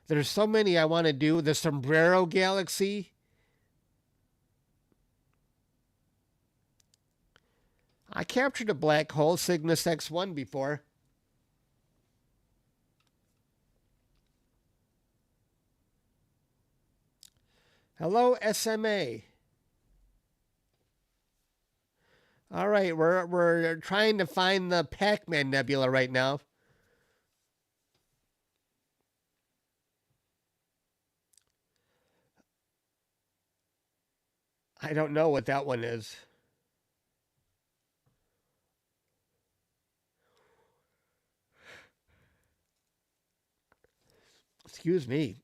There's so many I want to do. The sombrero galaxy. I captured a black hole, Cygnus X1, before. Hello, SMA. All right, we're trying to find the Pac-Man nebula right now. I don't know what that one is. Excuse me.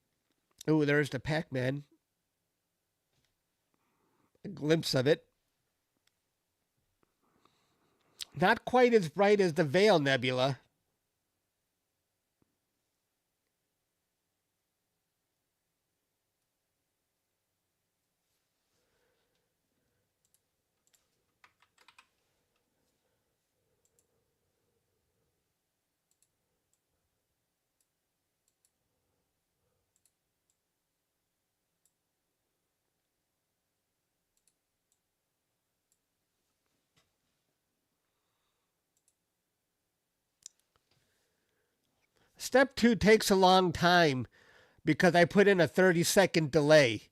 Oh, there's the Pac-Man. A glimpse of it. Not quite as bright as the Veil Nebula. Step 2 takes a long time because I put in a 30-second delay.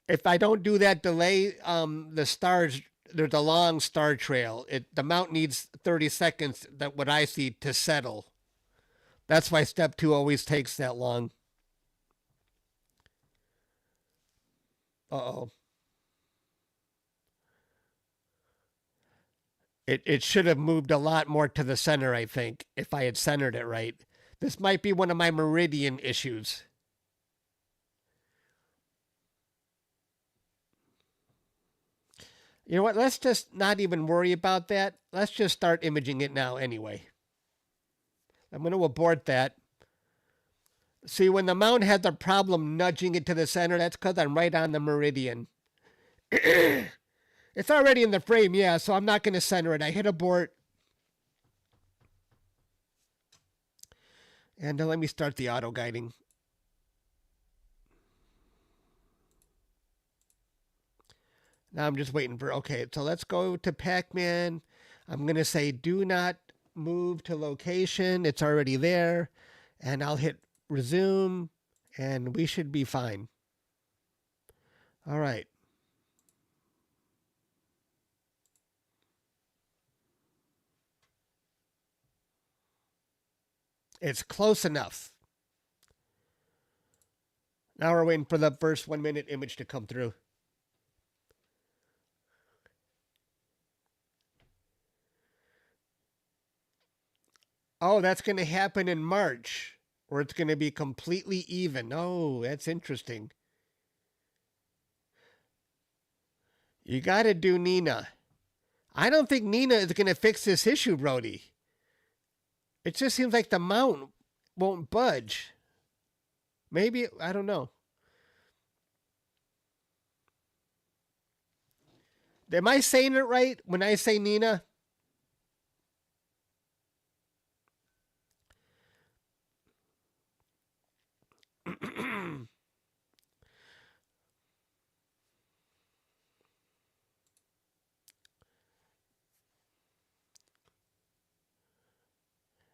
If I don't do that delay, the stars, there's a long star trail. The mount needs 30 seconds, that what I see, to settle. That's why step 2 always takes that long. Uh-oh. It should have moved a lot more to the center, I think, if I had centered it right. This might be one of my meridian issues. You know what? Let's just not even worry about that. Let's just start imaging it now anyway. I'm going to abort that. See, when the mount has a problem nudging it to the center, that's because I'm right on the meridian. It's already in the frame, yeah, so I'm not going to center it. I hit abort. And let me start the auto guiding. Now I'm just waiting for, okay, so let's go to Pacman. I'm going to say do not move to location. It's already there. And I'll hit resume, and we should be fine. All right. It's close enough. Now we're waiting for the first 1 minute image to come through. Oh, that's going to happen in March, or it's going to be completely even. Oh, that's interesting. You got to do Nina. I don't think Nina is going to fix this issue, Brody. It just seems like the mount won't budge. Maybe, I don't know. Am I saying it right when I say Nina?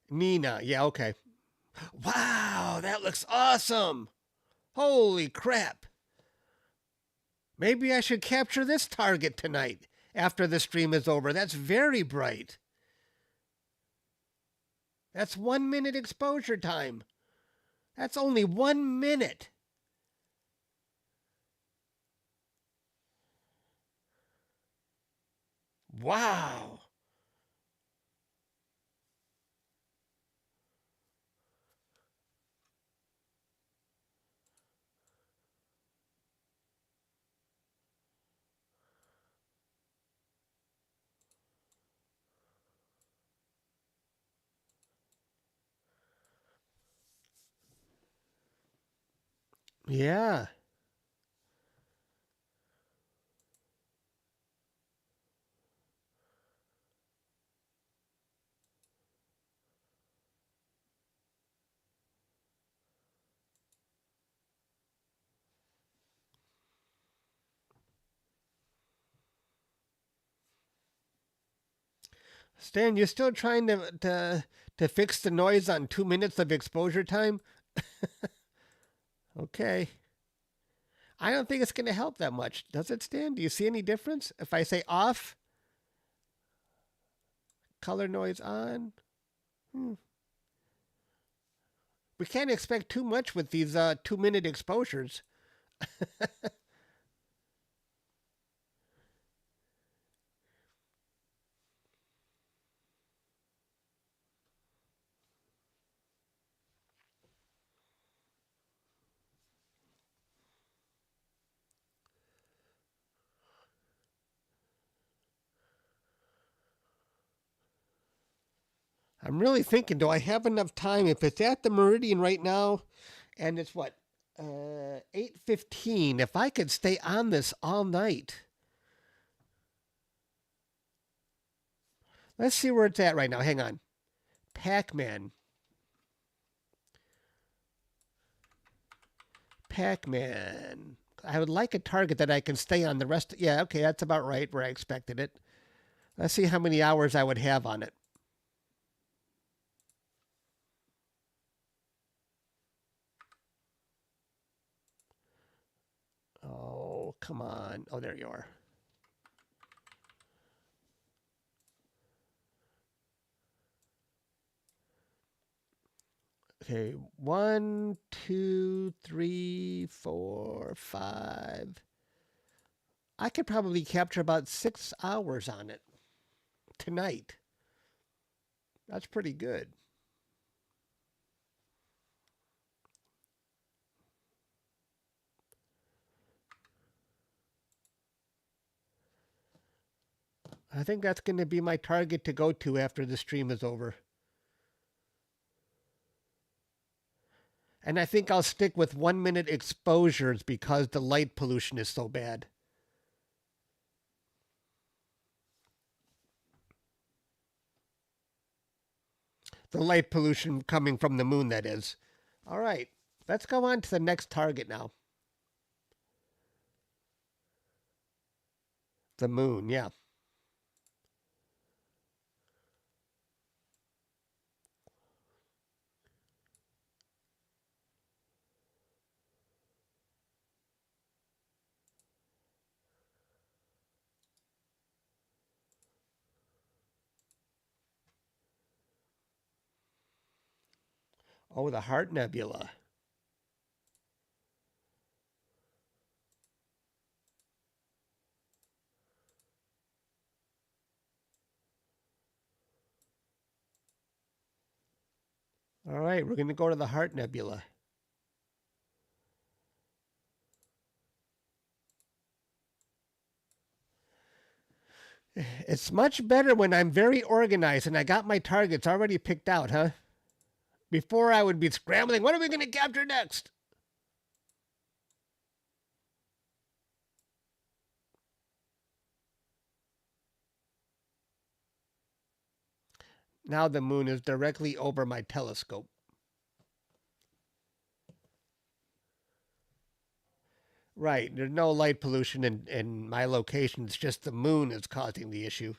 Nina, yeah, okay. Wow, that looks awesome. Holy crap. Maybe I should capture this target tonight after the stream is over. That's very bright. That's 1 minute exposure time. That's only 1 minute. Wow. Yeah. Stan, you still trying to fix the noise on 2 minutes of exposure time? Okay. I don't think it's going to help that much. Does it, Stan? Do you see any difference? If I say off, color noise on. We can't expect too much with these 2 minute exposures. I'm really thinking, do I have enough time? If it's at the meridian right now, and it's what, 8:15. If I could stay on this all night. Let's see where it's at right now. Hang on. Pacman. Pacman. I would like a target that I can stay on the rest. Yeah, okay, that's about right where I expected it. Let's see how many hours I would have on it. Oh, come on. Oh, there you are. Okay, 1, 2, 3, 4, 5. I could probably capture about 6 hours on it tonight. That's pretty good. I think that's going to be my target to go to after the stream is over. And I think I'll stick with 1-minute exposures because the light pollution is so bad. The light pollution coming from the moon, that is. All right, let's go on to the next target now. The moon, yeah. Oh, the Heart Nebula. All right, we're going to go to the Heart Nebula. It's much better when I'm very organized and I got my targets already picked out, huh? Before I would be scrambling, what are we going to capture next? Now the moon is directly over my telescope. Right, there's no light pollution in my location. It's just the moon is causing the issue.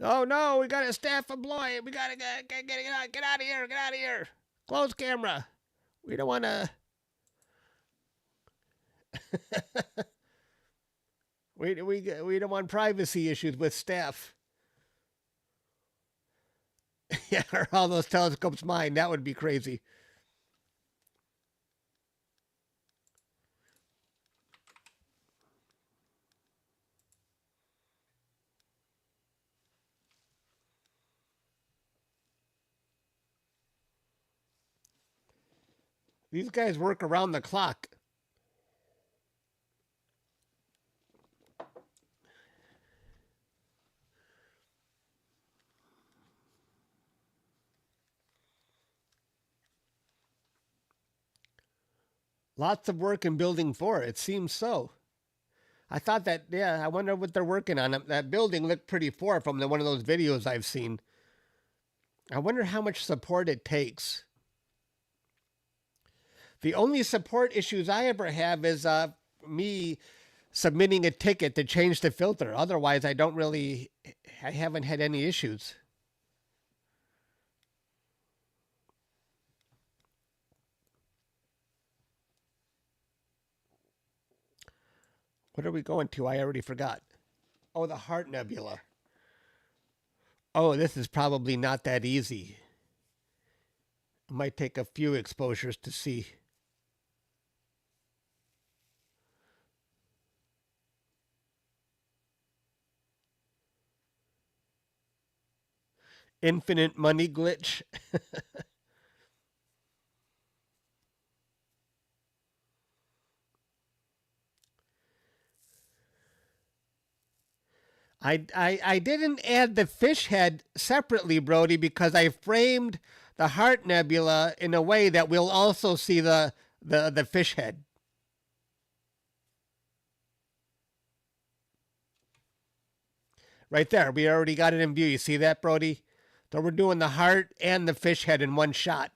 Oh no, we got a staff employee. We gotta get out of here. Get out of here. Close camera. We don't want to. we don't want privacy issues with staff. Yeah, are all those telescopes mine? That would be crazy. These guys work around the clock. Lots of work in building 4. It seems so. I thought that, yeah, I wonder what they're working on. That building looked pretty far from one of those videos I've seen. I wonder how much support it takes. The only support issues I ever have is me submitting a ticket to change the filter. Otherwise, I haven't had any issues. What are we going to? I already forgot. Oh, the Heart Nebula. Oh, this is probably not that easy. It might take a few exposures to see. Infinite money glitch. I didn't add the fish head separately, Brody, because I framed the Heart Nebula in a way that we'll also see the fish head. Right there, we already got it in view. You see that, Brody? So we're doing the heart and the fish head in one shot.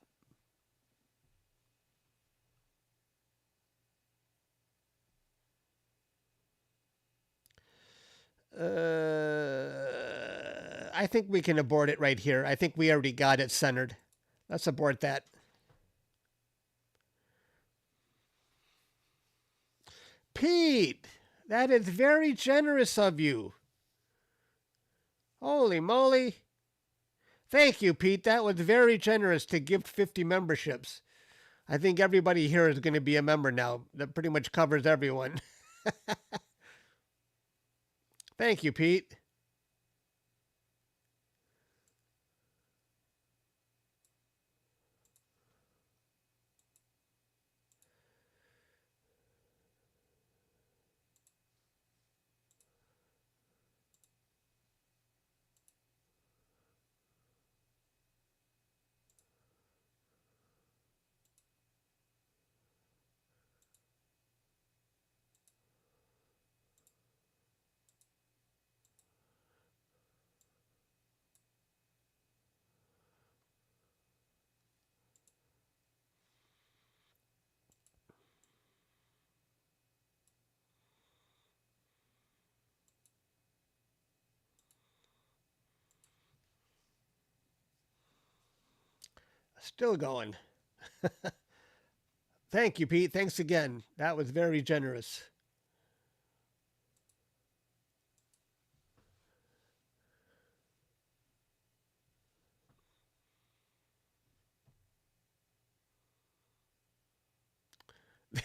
I think we can abort it right here. I think we already got it centered. Let's abort that. Pete, that is very generous of you. Holy moly. Thank you, Pete. That was very generous to give 50 memberships. I think everybody here is going to be a member now. That pretty much covers everyone. Thank you, Pete. Still going. Thank you, Pete. Thanks again. That was very generous.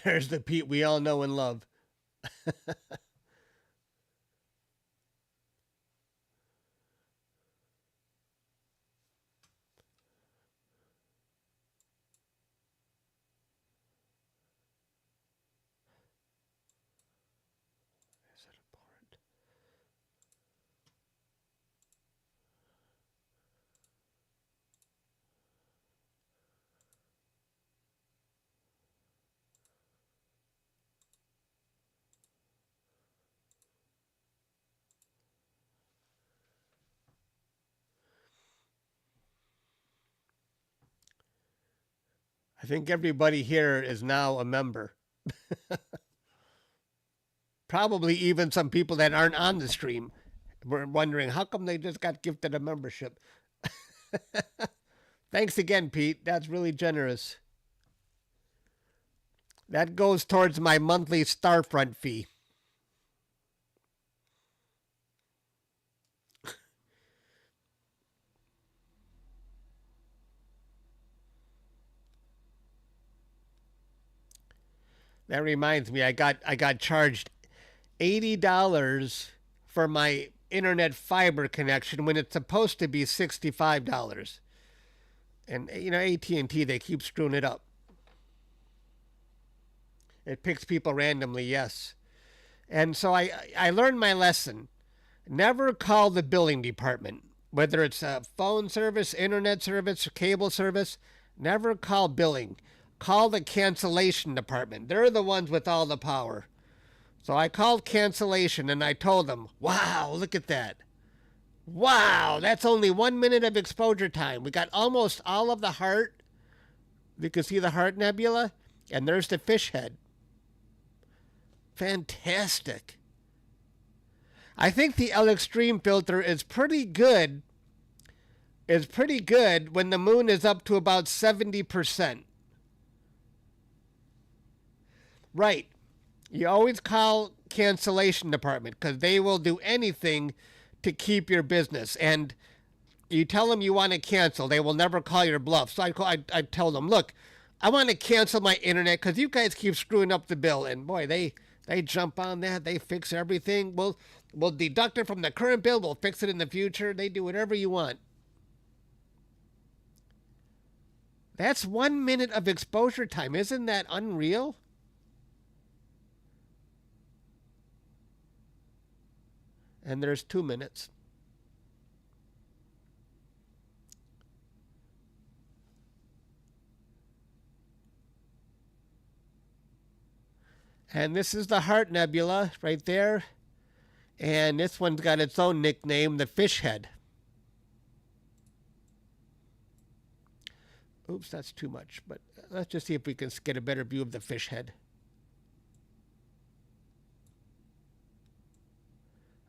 There's the Pete we all know and love. I think everybody here is now a member. Probably even some people that aren't on the stream were wondering how come they just got gifted a membership. Thanks again, Pete. That's really generous. That goes towards my monthly Starfront fee. That reminds me, I got charged $80 for my internet fiber connection when it's supposed to be $65. And you know, AT&T, they keep screwing it up. It picks people randomly, yes. And so I learned my lesson. Never call the billing department, whether it's a phone service, internet service, or cable service. Never call billing. Call the cancellation department. They're the ones with all the power. So I called cancellation and I told them, wow, look at that. Wow, that's only 1 minute of exposure time. We got almost all of the heart. You can see the heart nebula, and there's the fish head. Fantastic. I think the L Extreme filter is pretty good. Is pretty good when the moon is up to about 70%. Right. You always call cancellation department because they will do anything to keep your business. And you tell them you want to cancel. They will never call your bluff. So I tell them, look, I want to cancel my internet because you guys keep screwing up the bill. And boy, they jump on that. They fix everything. We'll deduct it from the current bill. We'll fix it in the future. They do whatever you want. That's 1 minute of exposure time. Isn't that unreal? And there's 2 minutes. And this is the Heart Nebula right there. And this one's got its own nickname, the fish head. Oops, that's too much. But let's just see if we can get a better view of the fish head.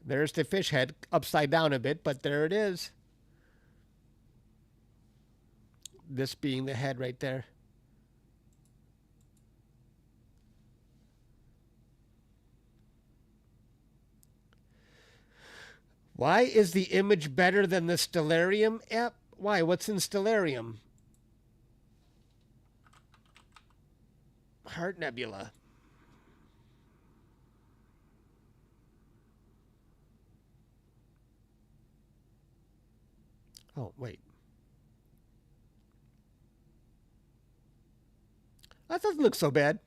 There's the fish head, upside down a bit, but there it is. This being the head right there. Why is the image better than the Stellarium app? Why? What's in Stellarium? Heart Nebula. Oh, wait. That doesn't look so bad.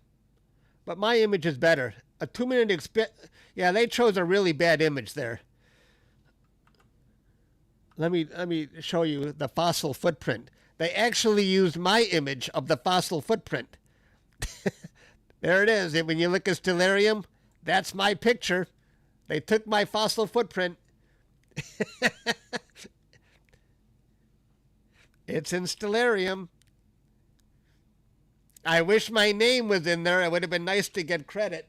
But my image is better. A 2 minute yeah, they chose a really bad image there. Let me show you the fossil footprint. They actually used my image of the fossil footprint. There it is. When you look at Stellarium, that's my picture. They took my fossil footprint. It's in Stellarium. I wish my name was in there. It would have been nice to get credit.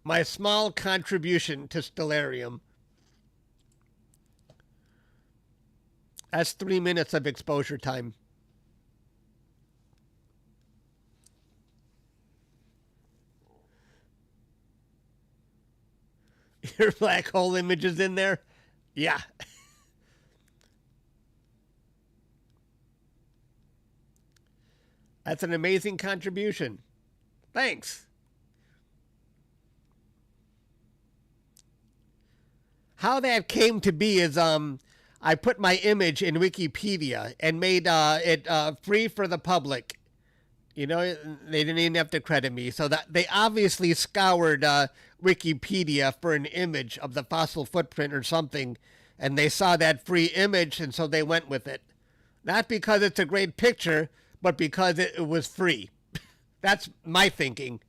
My small contribution to Stellarium. That's 3 minutes of exposure time. Your black hole image is in there? Yeah. That's an amazing contribution. Thanks. How that came to be is I put my image in Wikipedia and made it free for the public. You know, they didn't even have to credit me. So that they obviously scoured Wikipedia for an image of the fossil footprint or something, and they saw that free image, and so they went with it. Not because it's a great picture, but because it was free. That's my thinking.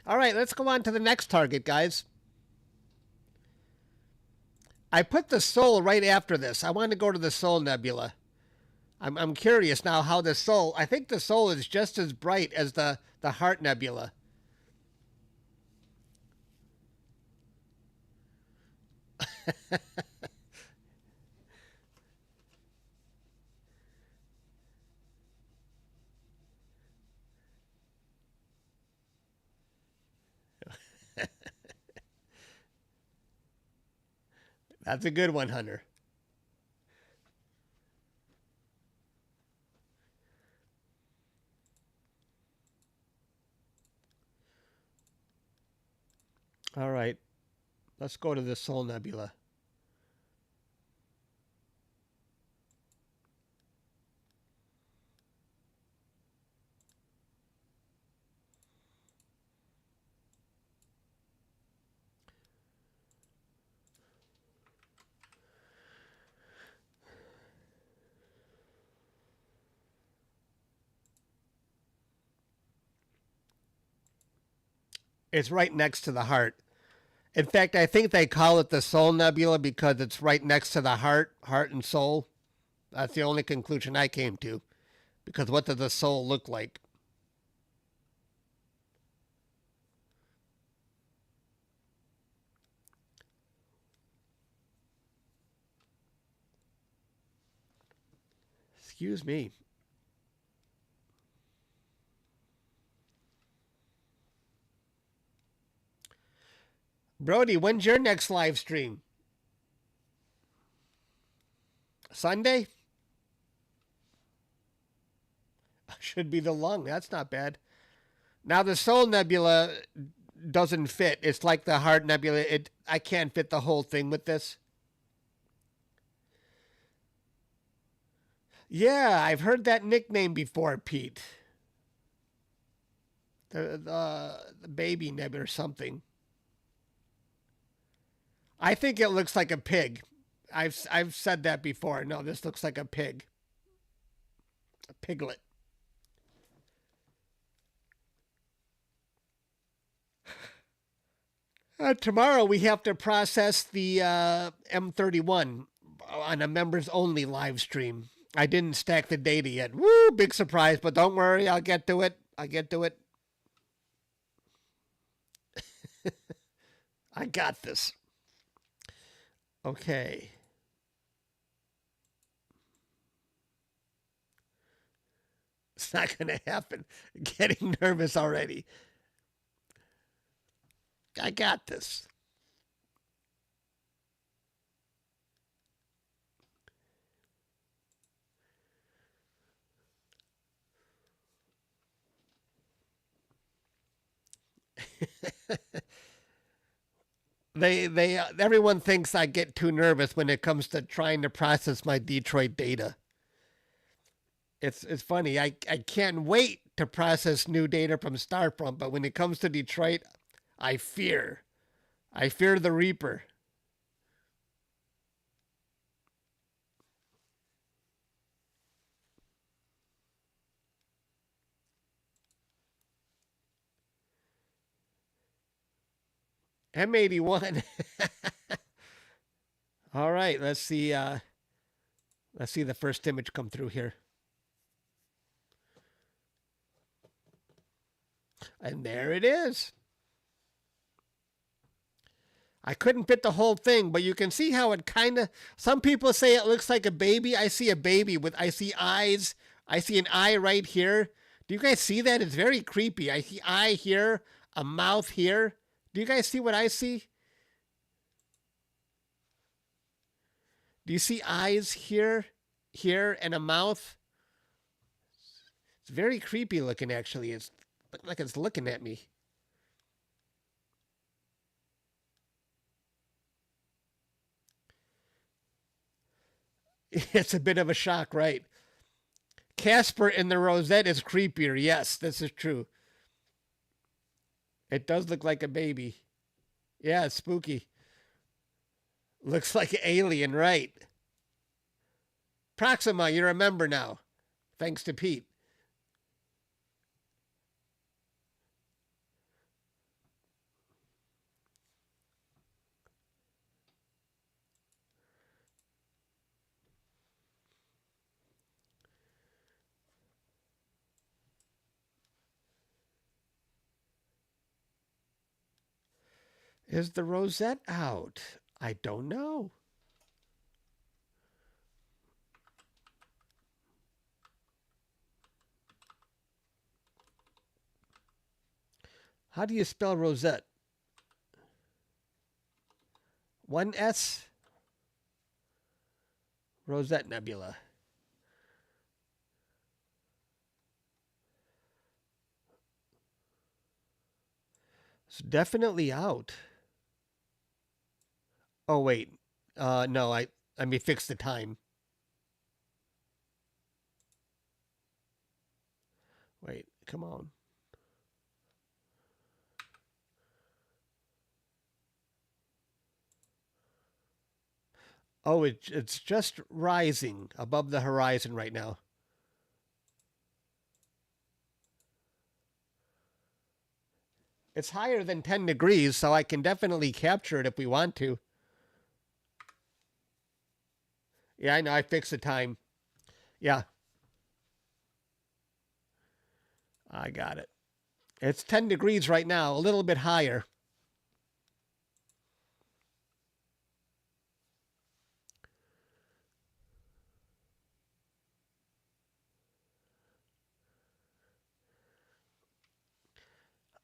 All right, let's go on to the next target, guys. I put the Sol right after this. I want to go to the Sol Nebula. I'm curious now how the Sol, I think the Sol is just as bright as the Heart Nebula. That's a good one, Hunter. All right, let's go to the Sol Nebula. It's right next to the heart. In fact, I think they call it the Sol Nebula because it's right next to the heart and soul. That's the only conclusion I came to. Because what does the soul look like? Excuse me. Brody, when's your next live stream? Sunday? Should be the lung. That's not bad. Now the Sol Nebula doesn't fit. It's like the Heart Nebula. I can't fit the whole thing with this. Yeah, I've heard that nickname before, Pete. The baby nebula or something. I think it looks like a pig. I've said that before. No, this looks like a pig. A piglet. Tomorrow we have to process the M31 on a members only live stream. I didn't stack the data yet. Woo, big surprise, but don't worry, I'll get to it. I'll get to it. I got this. Okay. It's not going to happen. Getting nervous already. I got this. Everyone thinks I get too nervous when it comes to trying to process my Detroit data. It's funny. I can't wait to process new data from Starfront, but when it comes to Detroit, I fear. I fear the Reaper. M81. All right, let's see the first image come through here. And there it is. I couldn't fit the whole thing, but you can see how it kind of, some people say it looks like a baby. I see a baby I see eyes. I see an eye right here. Do you guys see that? It's very creepy. I see eye here, a mouth here. Do you guys see what I see? Do you see eyes here, here, and a mouth? It's very creepy looking, actually. It's like it's looking at me. It's a bit of a shock, right? Casper in the rosette is creepier. Yes, this is true. It does look like a baby. Yeah, it's spooky. Looks like an alien, right? Proxima, you remember now. Thanks to Pete. Is the rosette out? I don't know. How do you spell rosette? One S? Rosette Nebula. It's definitely out. Oh, wait. No, let me fix the time. Wait, come on. Oh, it's just rising above the horizon right now. It's higher than 10 degrees, so I can definitely capture it if we want to. Yeah, I know. I fixed the time. Yeah. I got it. It's 10 degrees right now, a little bit higher.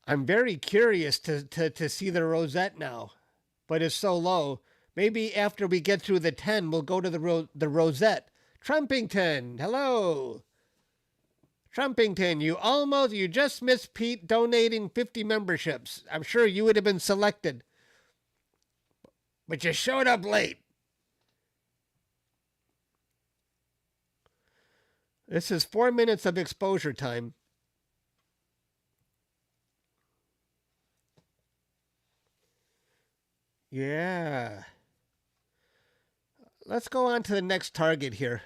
I'm very curious to see the rosette now, but it's so low. Maybe after we get through the 10, we'll go to the rosette. Trumpington, hello. Trumpington, you just missed Pete donating 50 memberships. I'm sure you would have been selected, but you showed up late. This is 4 minutes of exposure time. Yeah. Let's go on to the next target here.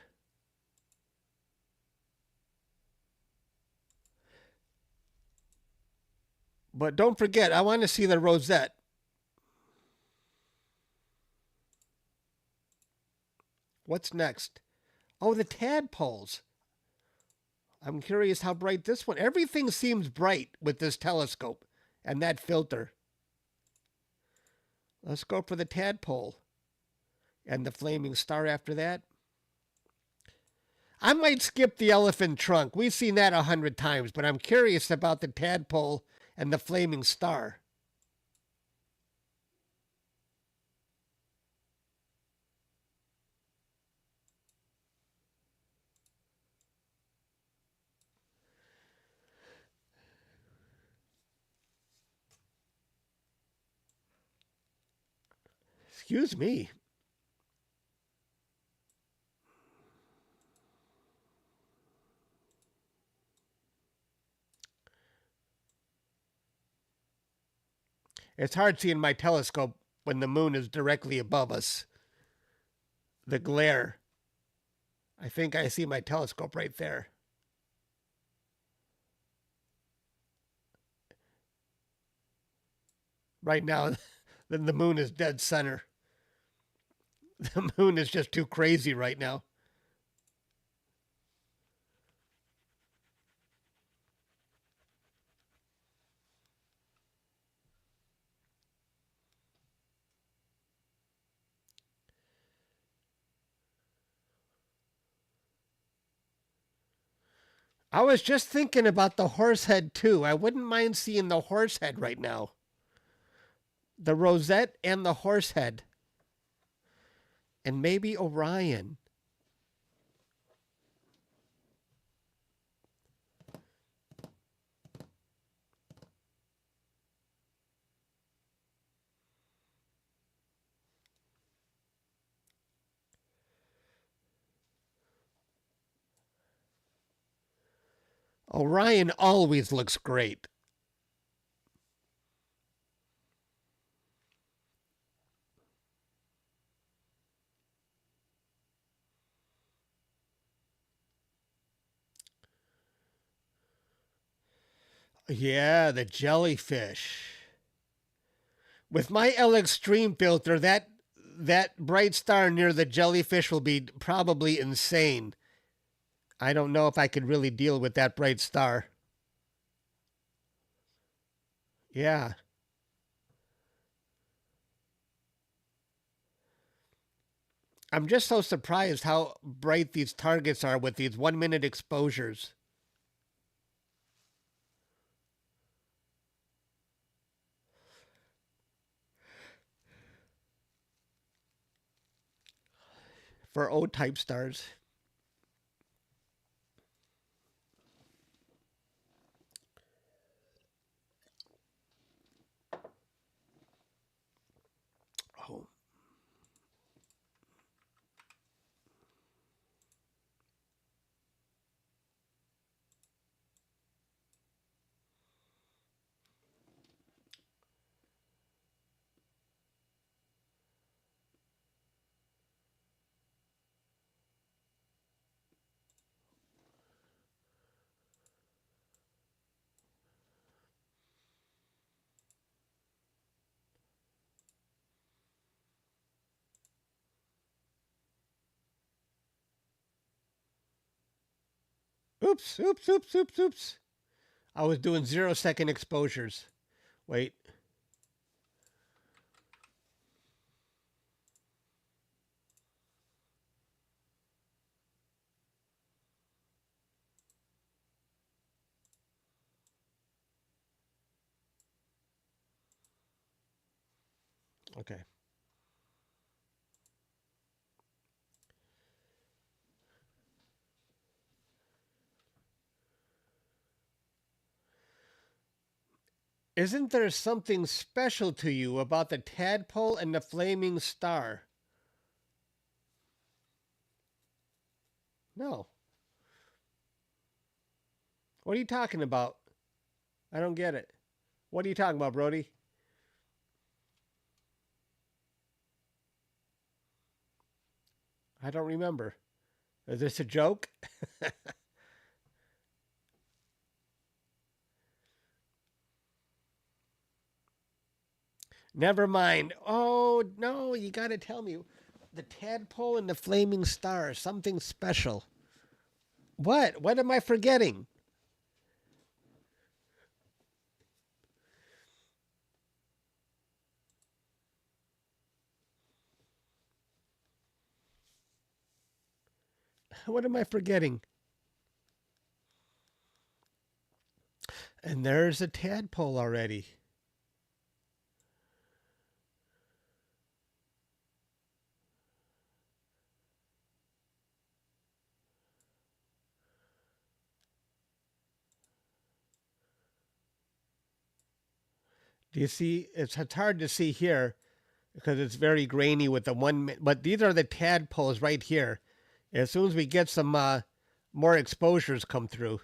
But don't forget, I want to see the rosette. What's next? Oh, the tadpoles. I'm curious how bright this one. Everything seems bright with this telescope and that filter. Let's go for the tadpole. And the flaming star after that. I might skip the elephant trunk. We've seen that 100 times, but I'm curious about the tadpole and the flaming star. Excuse me. It's hard seeing my telescope when the moon is directly above us. The glare. I think I see my telescope right there. Right now, then the moon is dead center. The moon is just too crazy right now. I was just thinking about the horsehead too. I wouldn't mind seeing the horsehead right now. The rosette and the horsehead. And maybe Orion. Orion always looks great. Yeah, the jellyfish. With my L Extreme filter, that bright star near the jellyfish will be probably insane. I don't know if I could really deal with that bright star. Yeah. I'm just so surprised how bright these targets are with these 1 minute exposures. For O-type stars. Oh. Oops, oops, oops, oops, oops. I was doing 0 second exposures. Wait. Okay. Isn't there something special to you about the tadpole and the flaming star? No. What are you talking about? I don't get it. What are you talking about, Brody? I don't remember. Is this a joke? Never mind. Oh, no, you got to tell me. The tadpole and the flaming star, something special. What? What am I forgetting? What am I forgetting? And there's a tadpole already. Do you see? It's hard to see here because it's very grainy with the but these are the tadpoles right here. As soon as we get some more exposures come through.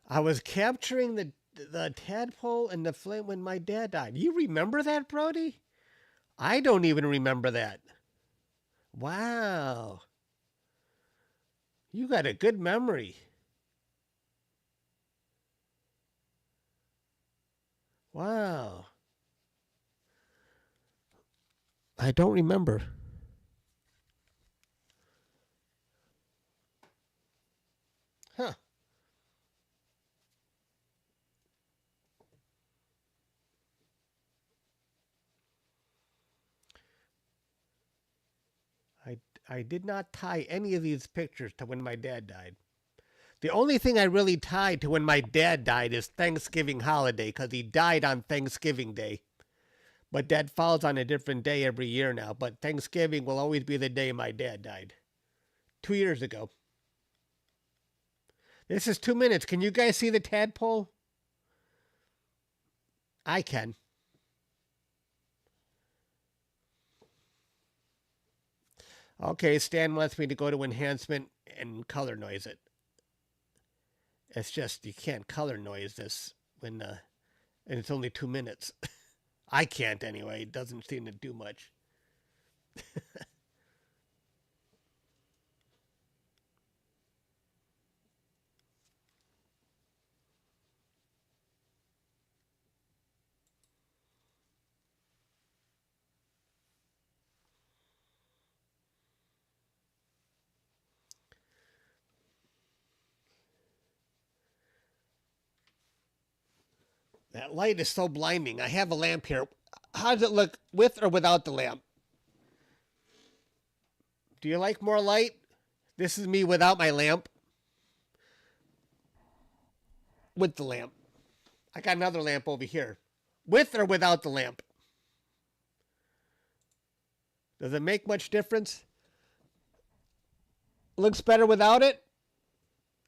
I was capturing the tadpole and the flame when my dad died. You remember that, Brody? I don't even remember that. Wow. You got a good memory. Wow. I don't remember. Huh. I did not tie any of these pictures to when my dad died. The only thing I really tied to when my dad died is Thanksgiving holiday, because he died on Thanksgiving Day. But that falls on a different day every year now. But Thanksgiving will always be the day my dad died. 2 years ago. This is 2 minutes. Can you guys see the tadpole? I can. Okay, Stan wants me to go to enhancement and color noise it. It's just, you can't color noise this when, and it's only 2 minutes. I can't anyway. It doesn't seem to do much. That light is so blinding. I have a lamp here. How does it look with or without the lamp? Do you like more light? This is me without my lamp. With the lamp. I got another lamp over here. With or without the lamp? Does it make much difference? Looks better without it?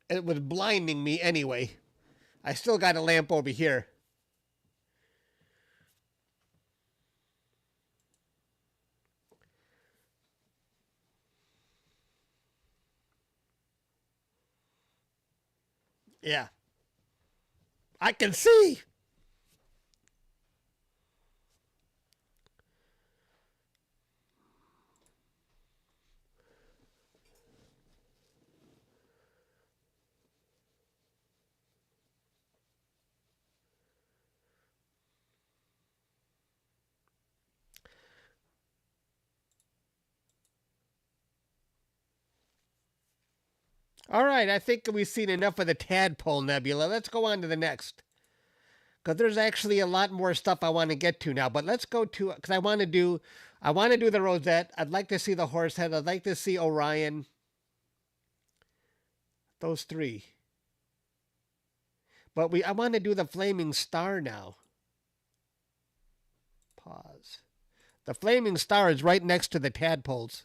It was blinding me anyway. I still got a lamp over here. Yeah. I can see. All right, I think we've seen enough of the tadpole nebula. Let's go on to the next. Because there's actually a lot more stuff I want to get to now. But let's go to, because I want to do the rosette. I'd like to see the horsehead. I'd like to see Orion. Those three. But I want to do the flaming star now. Pause. The flaming star is right next to the tadpoles.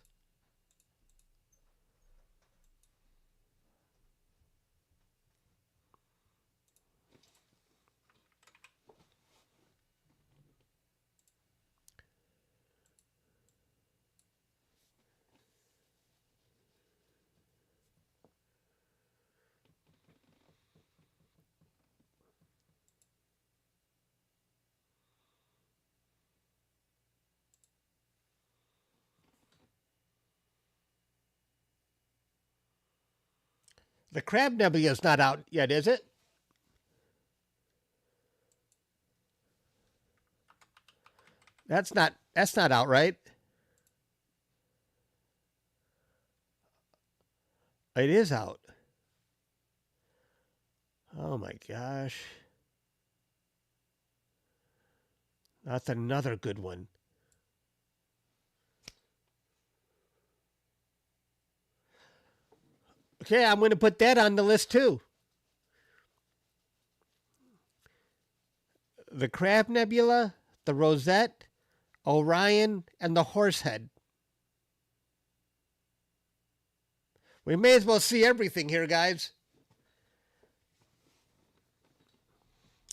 The Crab Nebula is not out yet, is it? That's not out, right? It is out. Oh my gosh. That's another good one. Okay, I'm going to put that on the list too. The Crab Nebula, the Rosette, Orion, and the Horsehead. We may as well see everything here, guys.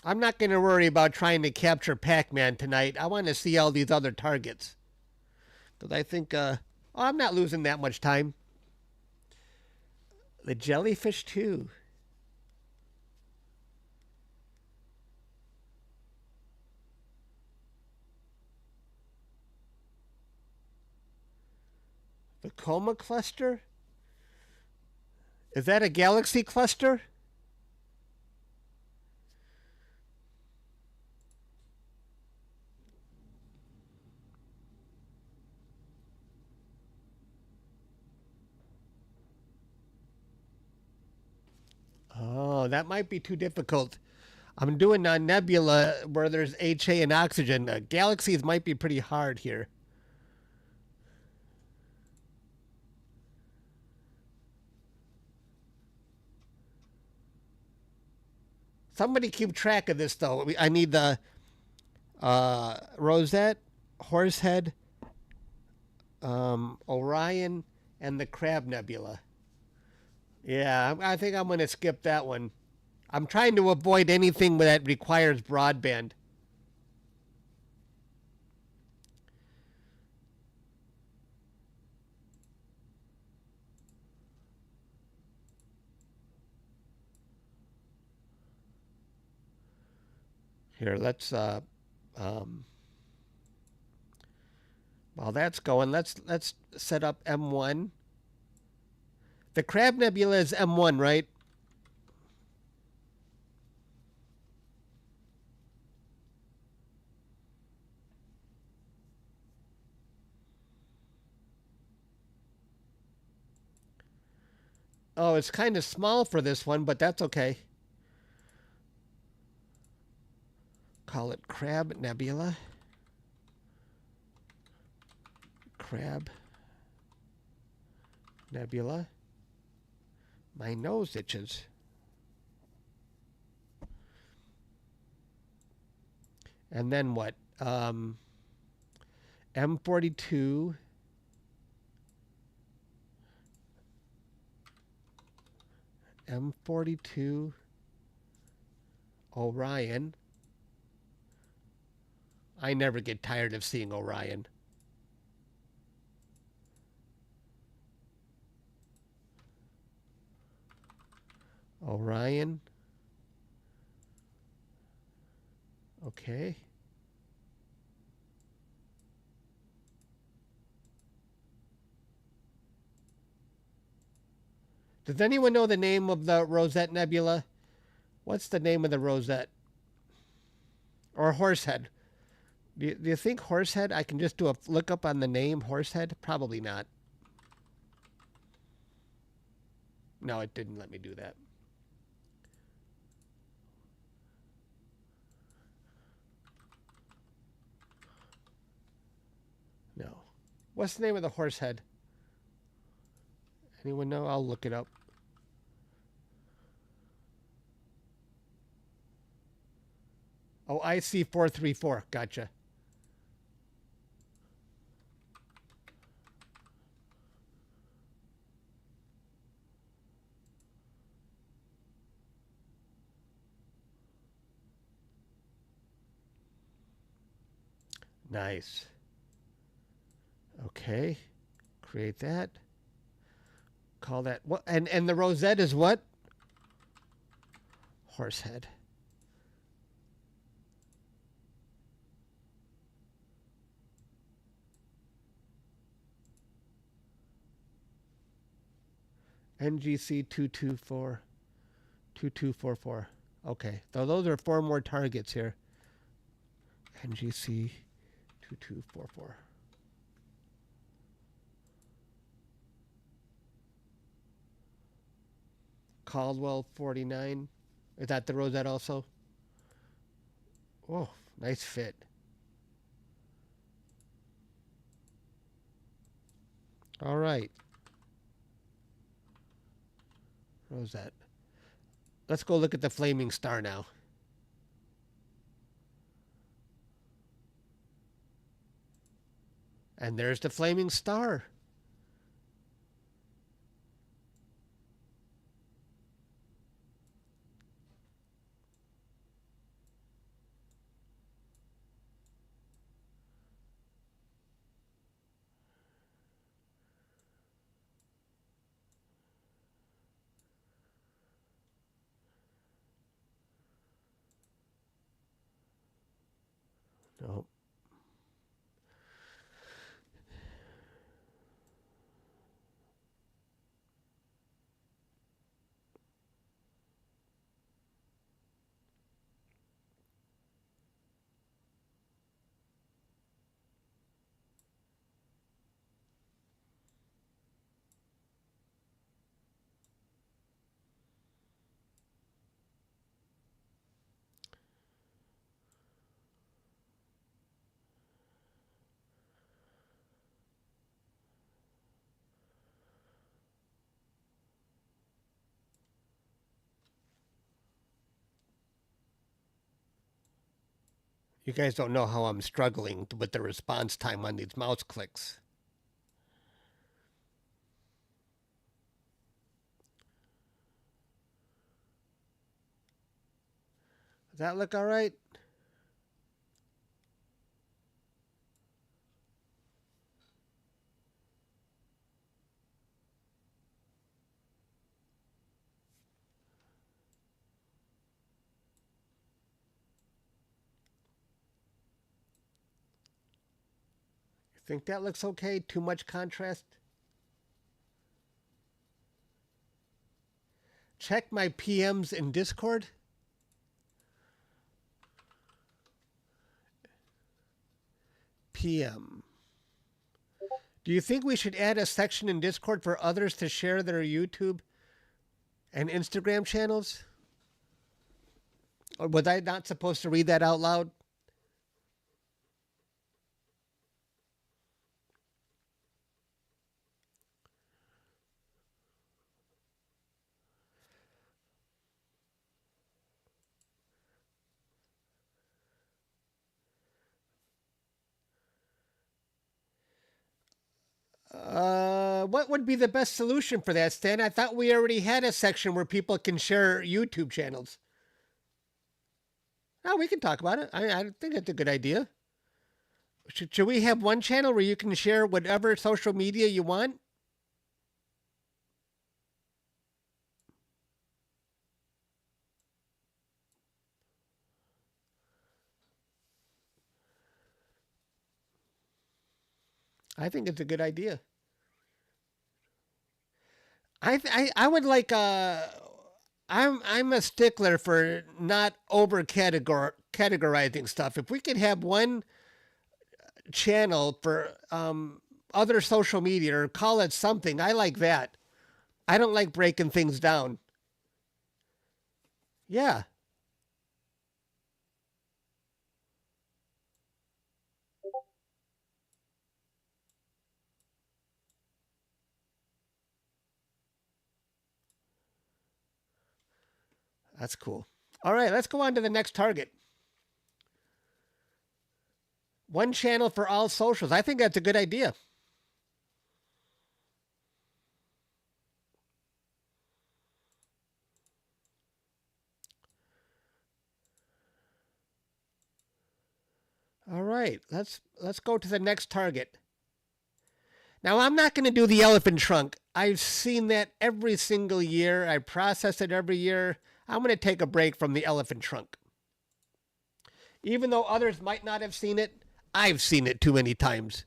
I'm not going to worry about trying to capture Pac-Man tonight. I want to see all these other targets. Because I think, I'm not losing that much time. The jellyfish, too. The Coma cluster? Is that a galaxy cluster? Oh, that might be too difficult. I'm doing a nebula where there's HA and oxygen. Galaxies might be pretty hard here. Somebody keep track of this, though. I need the rosette, horsehead, Orion, and the Crab Nebula. Yeah, I think I'm going to skip that one. I'm trying to avoid anything that requires broadband. Here, let's while that's going, let's set up M1. The Crab Nebula is M1, right? Oh, it's kind of small for this one, but that's okay. Call it Crab Nebula. Crab Nebula. My nose itches. And then what? M42. M42. Orion. I never get tired of seeing Orion. Orion. Okay. Does anyone know the name of the Rosette Nebula? What's the name of the Rosette? Or Horsehead? Do you think Horsehead? I can just do a look up on the name Horsehead? Probably not. No, it didn't let me do that. No. What's the name of the Horsehead? Anyone know? I'll look it up. Oh, IC434. Gotcha. Nice. Okay. Create that. Call that what? And the rosette is what? Horsehead. NGC 2244. Okay. So those are 4 more targets here. NGC 2244. Caldwell 49. Is that the rosette also? Oh, nice fit. All right. Rosette. Let's go look at the flaming star now. And there's the flaming star. No. You guys don't know how I'm struggling with the response time on these mouse clicks. Does that look all right? You think that looks okay? Too much contrast? Check my PMs in Discord. PM. Do you think we should add a section in Discord for others to share their YouTube and Instagram channels? Or was I not supposed to read that out loud? What would be the best solution for that, Stan? I thought we already had a section where people can share YouTube channels. Oh, we can talk about it. I think that's a good idea. Should we have one channel where you can share whatever social media you want? I think it's a good idea. I would like I'm a stickler for not over categorizing stuff. If we could have one channel for other social media or call it something, I like that. I don't like breaking things down. Yeah. That's cool. All right, let's go on to the next target. One channel for all socials. I think that's a good idea. All right, let's go to the next target. Now, I'm not going to do the elephant trunk. I've seen that every single year. I process it every year. I'm going to take a break from the elephant trunk. Even though others might not have seen it, I've seen it too many times.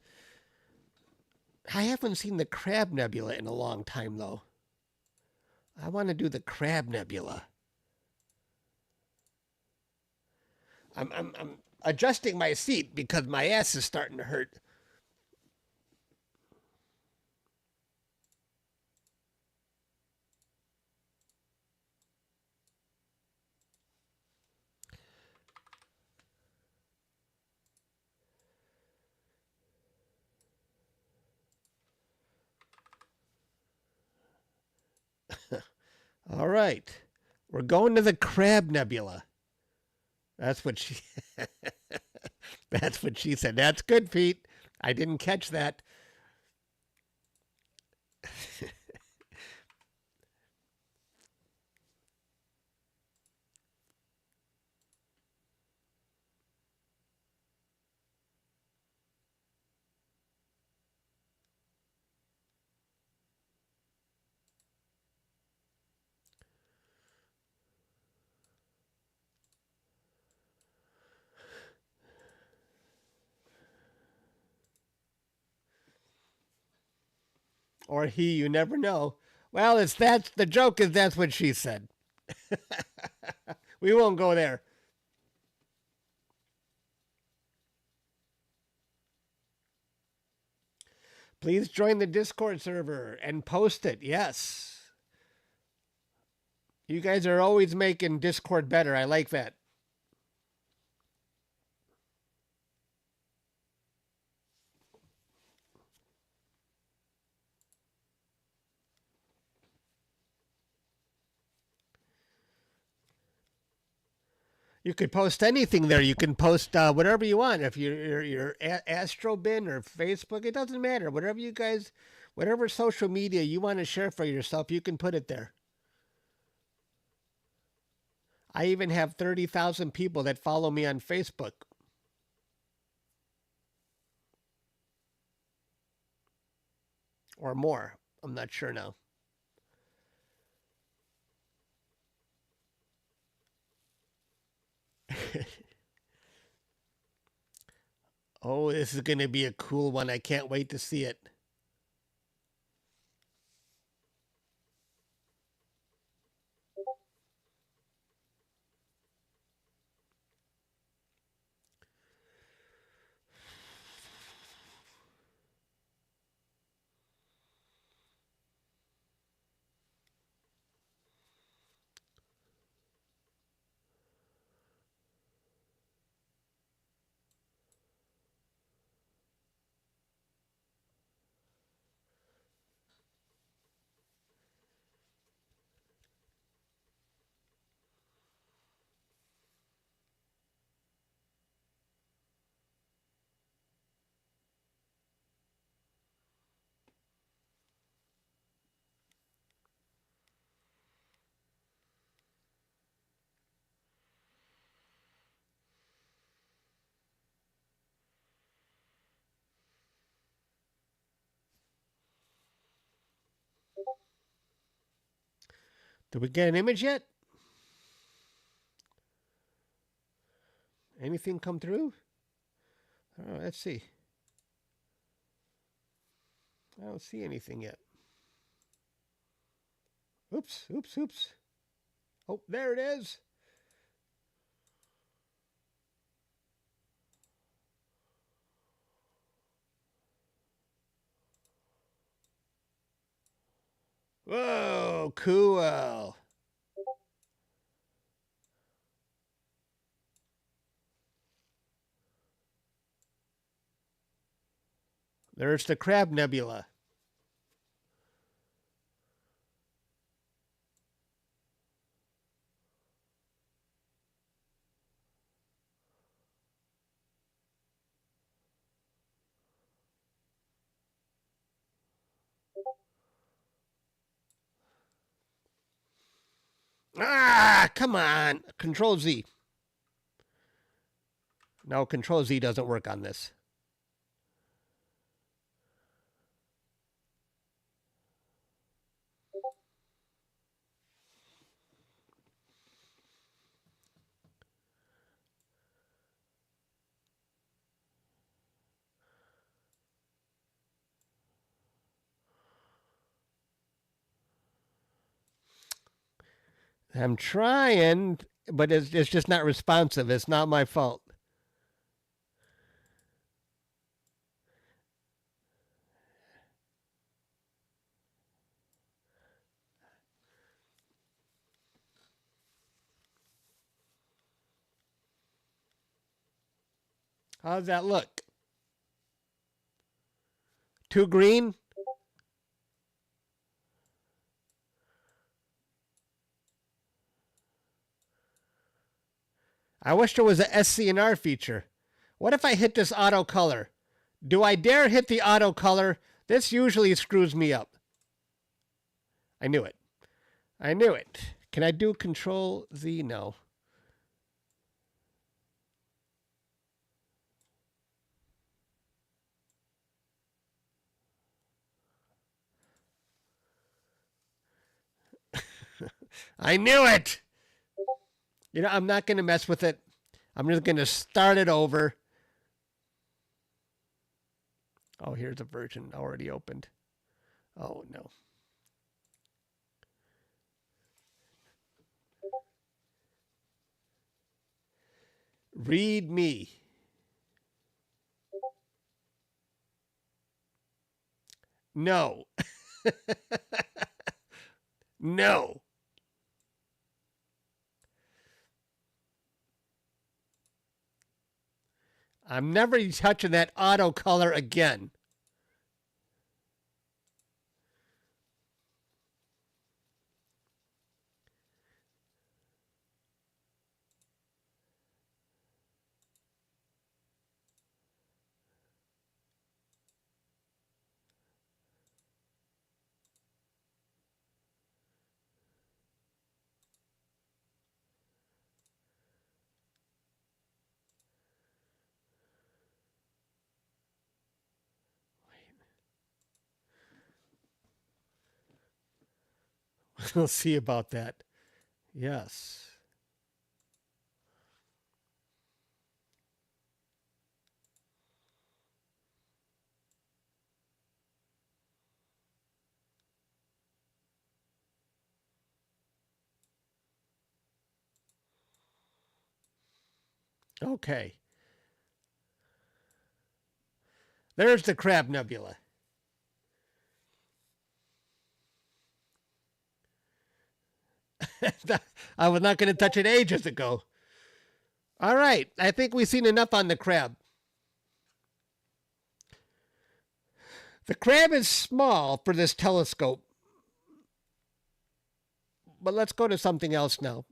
I haven't seen the Crab Nebula in a long time, though. I want to do the Crab Nebula. I'm adjusting my seat because my ass is starting to hurt. All right. We're going to the Crab Nebula. That's what she That's what she said. That's good, Pete. I didn't catch that. Or he, you never know. Well, the joke is that's what she said. We won't go there. Please join the Discord server and post it. Yes. You guys are always making Discord better. I like that. You could post anything there. You can post whatever you want. If you're Astrobin or Facebook, it doesn't matter. Whatever you guys, whatever social media you want to share for yourself, you can put it there. I even have 30,000 people that follow me on Facebook. Or more. I'm not sure now. Oh, this is going to be a cool one. I can't wait to see it. Did we get an image yet? Anything come through? Oh, let's see. I don't see anything yet. Oops, oops, oops. Oh, there it is. Whoa, cool. There's the Crab Nebula. Ah, come on. Control Z. No, Control Z doesn't work on this. I'm trying, but it's just not responsive. It's not my fault. How's that look? Too green? I wish there was a SCNR feature. What if I hit this auto color? Do I dare hit the auto color? This usually screws me up. I knew it. I knew it. Can I do Control Z? No. I knew it. You know, I'm not going to mess with it. I'm just going to start it over. Oh, here's a version already opened. Oh, no. Read me. No. No. I'm never touching that auto color again. We'll see about that. Yes. Okay. There's the Crab Nebula. I was not going to touch it ages ago. All right. I think we've seen enough on the crab. The crab is small for this telescope. But let's go to something else now.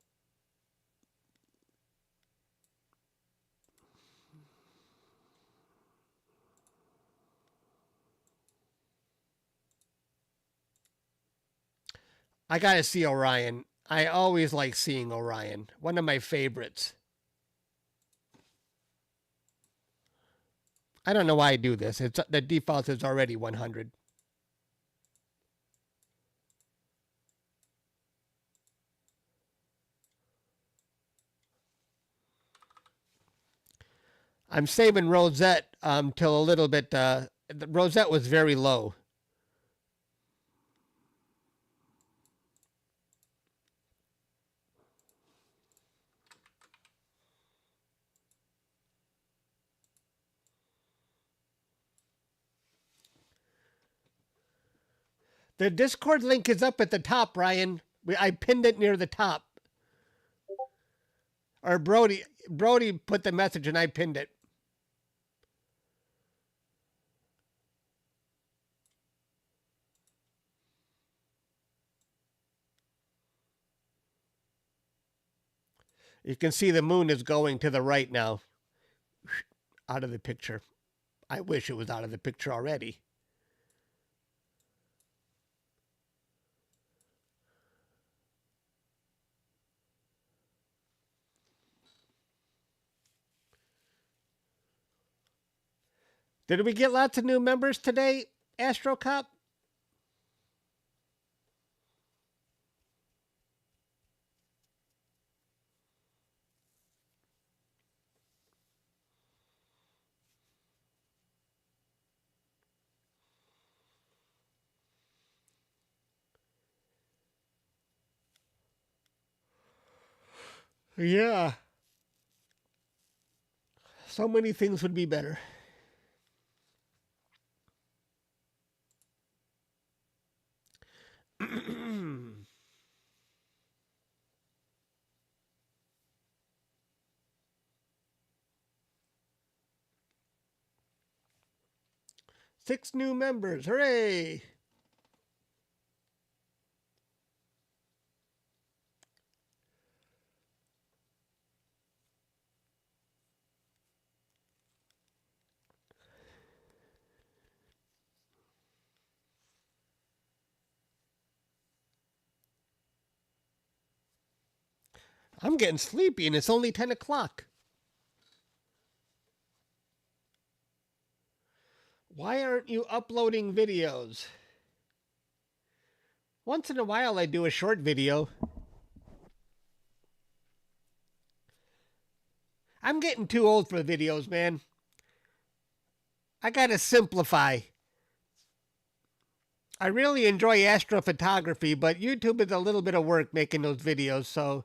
I got to see Orion. I always like seeing Orion. One of my favorites. I don't know why I do this. It's the default is already 100. I'm saving rosette till a little bit. The rosette was very low. The Discord link is up at the top, Ryan. I pinned it near the top. Or Brody put the message and I pinned it. You can see the moon is going to the right now. Out of the picture. I wish it was out of the picture already. Did we get lots of new members today, AstroCop? Yeah. So many things would be better. Six new members. Hooray! I'm getting sleepy and it's only 10 o'clock. Why aren't you uploading videos? Once in a while I do a short video. I'm getting too old for videos, man. I gotta simplify. I really enjoy astrophotography, but YouTube is a little bit of work making those videos, so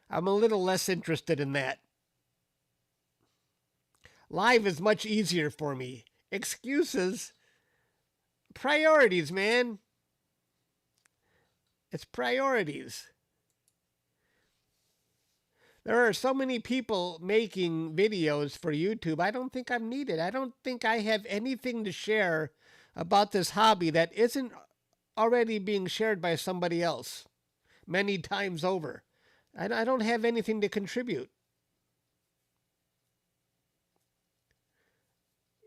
I'm a little less interested in that. Live is much easier for me. Excuses. Priorities, man. It's priorities. There are so many people making videos for YouTube. I don't think I'm needed. I don't think I have anything to share about this hobby that isn't already being shared by somebody else many times over. I don't have anything to contribute.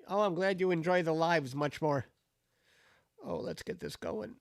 Oh, I'm glad you enjoy the lives much more. Oh, let's get this going.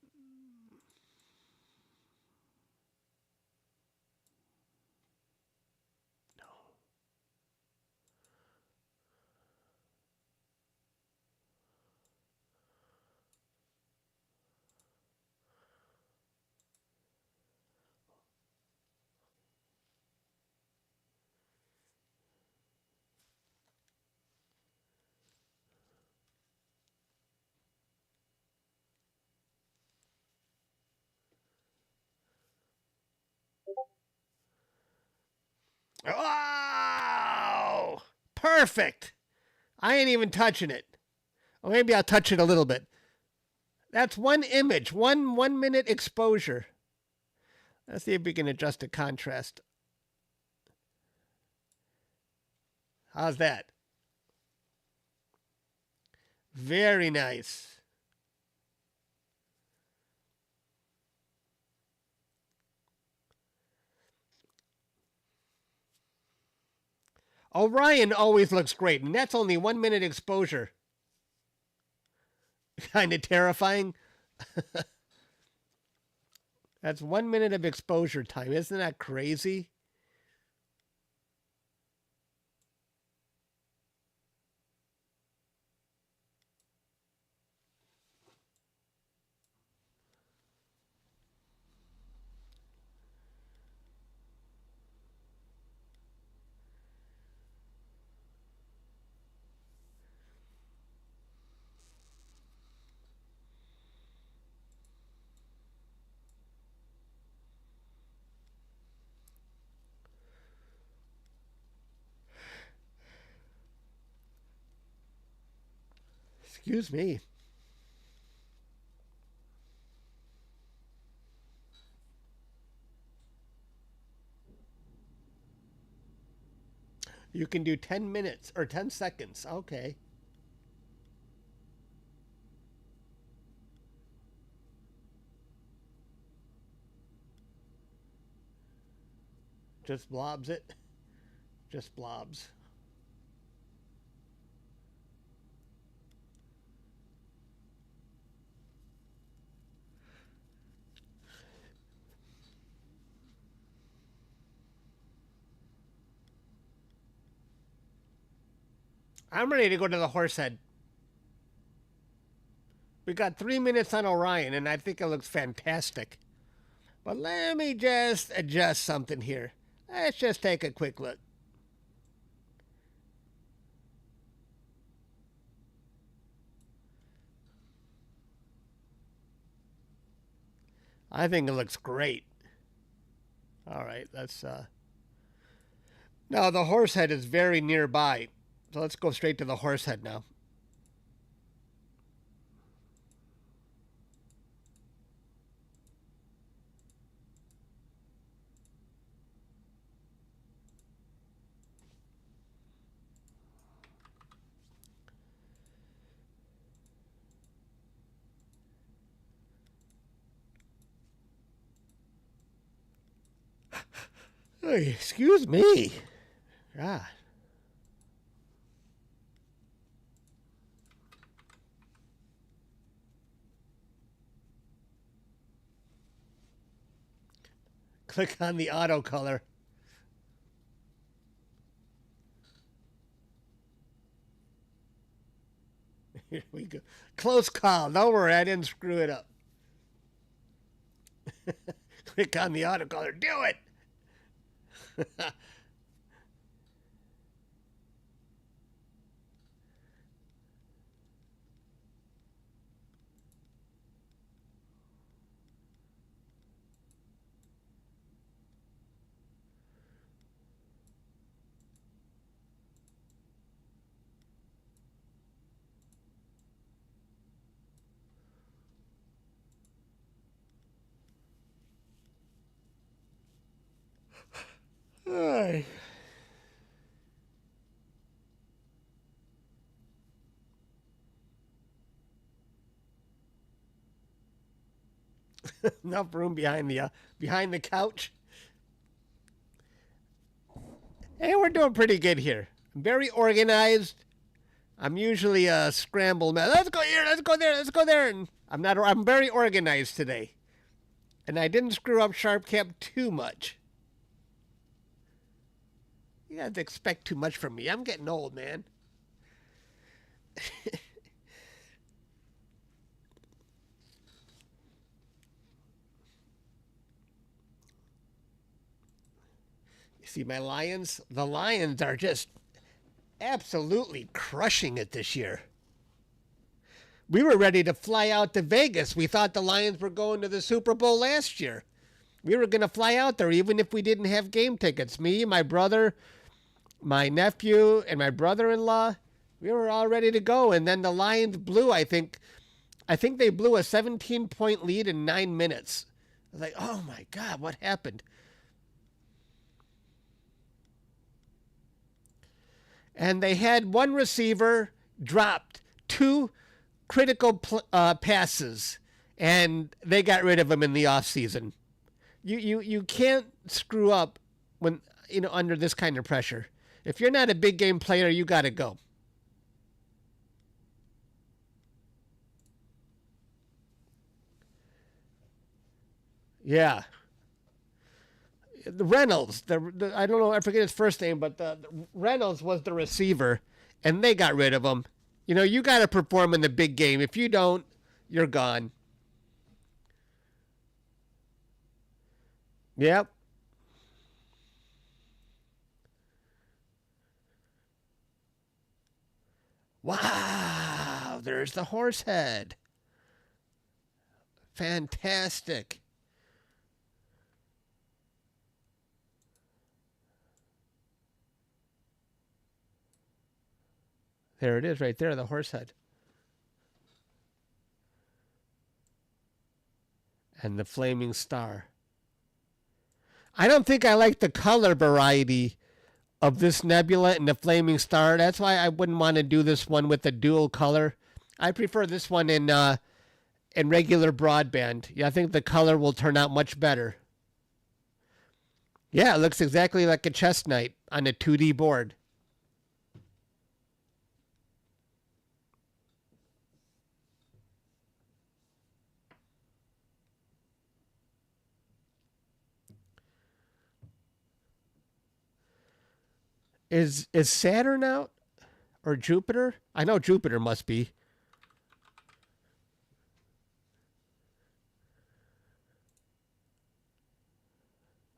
Perfect. I ain't even touching it. Or maybe I'll touch it a little bit. That's one image, one minute exposure. Let's see if we can adjust the contrast. How's that? Very nice. Orion always looks great, and that's only 1 minute exposure. Kind of terrifying. That's 1 minute of exposure time. Isn't that crazy? Excuse me. You can do 10 minutes or 10 seconds. Okay. Just blobs it. Just blobs. I'm ready to go to the horsehead. We got 3 minutes on Orion, and I think it looks fantastic. But let me just adjust something here. Let's just take a quick look. I think it looks great. All right, let's... Now, the horsehead is very nearby. So let's go straight to the horsehead now. Hey, excuse me. God. Click on the auto color. Here we go. Close call. Don't worry, I didn't screw it up. Click on the auto color. Do it. Hey. Enough room behind the couch. Hey, we're doing pretty good here. I'm very organized. I'm usually a scramble man. Let's go here. Let's go there. Let's go there. And I'm very organized today, and I didn't screw up sharp cap too much. You have to expect too much from me. I'm getting old, man. You see my Lions? The Lions are just absolutely crushing it this year. We were ready to fly out to Vegas. We thought the Lions were going to the Super Bowl last year. We were going to fly out there even if we didn't have game tickets. Me, my brother, my nephew and my brother-in-law, we were all ready to go. And then the Lions blew, I think they blew a 17-point lead in 9 minutes. I was like, oh my God, what happened? And they had one receiver dropped 2 critical passes, and they got rid of him in the offseason. You can't screw up when under this kind of pressure. If you're not a big game player, you got to go. Yeah. The Reynolds, I don't know, I forget his first name, but the Reynolds was the receiver, and they got rid of him. You got to perform in the big game. If you don't, you're gone. Yep. Wow, there's the horsehead. Fantastic. There it is right there, the horsehead. And the flaming star. I don't think I like the color variety of this nebula and the flaming star. That's why I wouldn't want to do this one with the dual color. I prefer this one in regular broadband. Yeah, I think the color will turn out much better. Yeah, it looks exactly like a chess knight on a 2D board. Is Saturn out? Or Jupiter? I know Jupiter must be.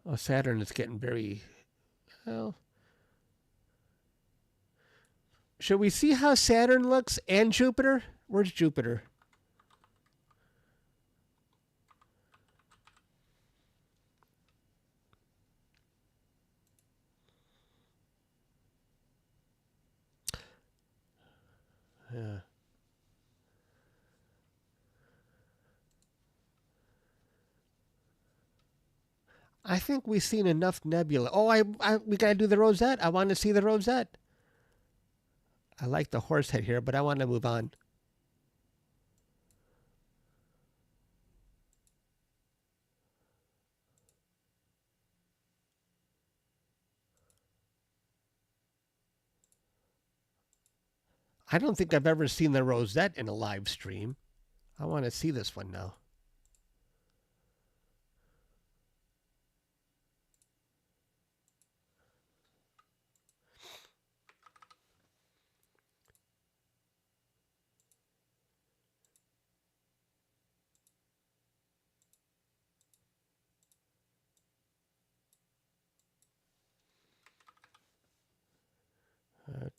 Oh, Saturn is getting very... Well... Should we see how Saturn looks and Jupiter? Where's Jupiter? Yeah. I think we've seen enough nebula. Oh, we got to do the rosette. I want to see the rosette. I like the horsehead here, but I want to move on. I don't think I've ever seen the rosette in a live stream. I want to see this one now.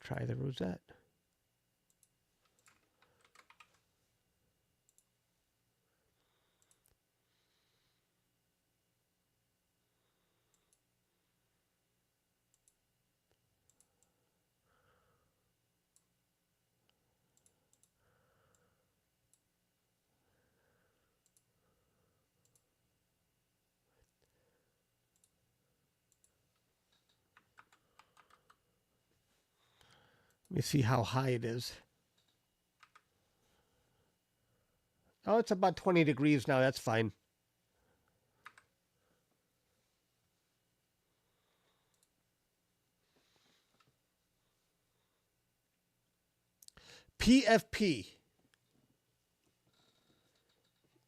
Try the rosette. Let me see how high it is. Oh, it's about 20 degrees now. That's fine. PFP.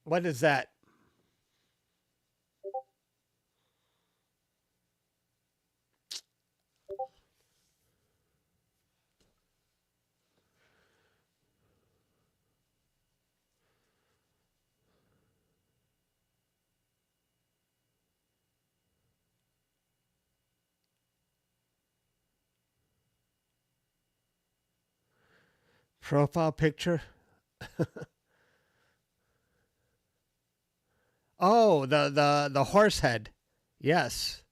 What is that? Profile picture. Oh, the horse head. Yes.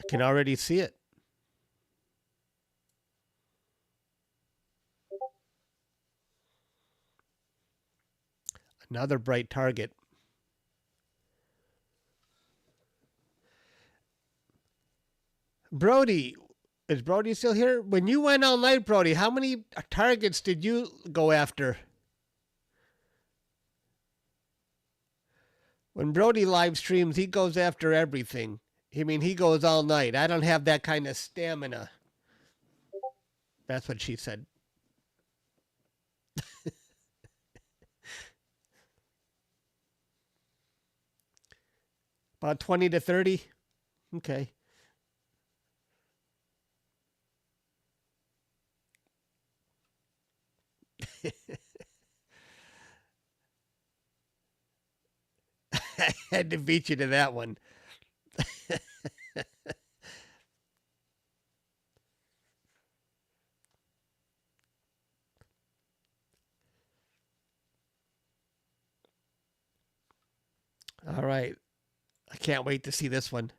I can already see it. Another bright target. Brody, is Brody still here? When you went all night, Brody, how many targets did you go after? When Brody live streams, he goes after everything. I mean, he goes all night. I don't have that kind of stamina. That's what she said. About 20 to 30? Okay. I had to beat you to that one. All right. I can't wait to see this one.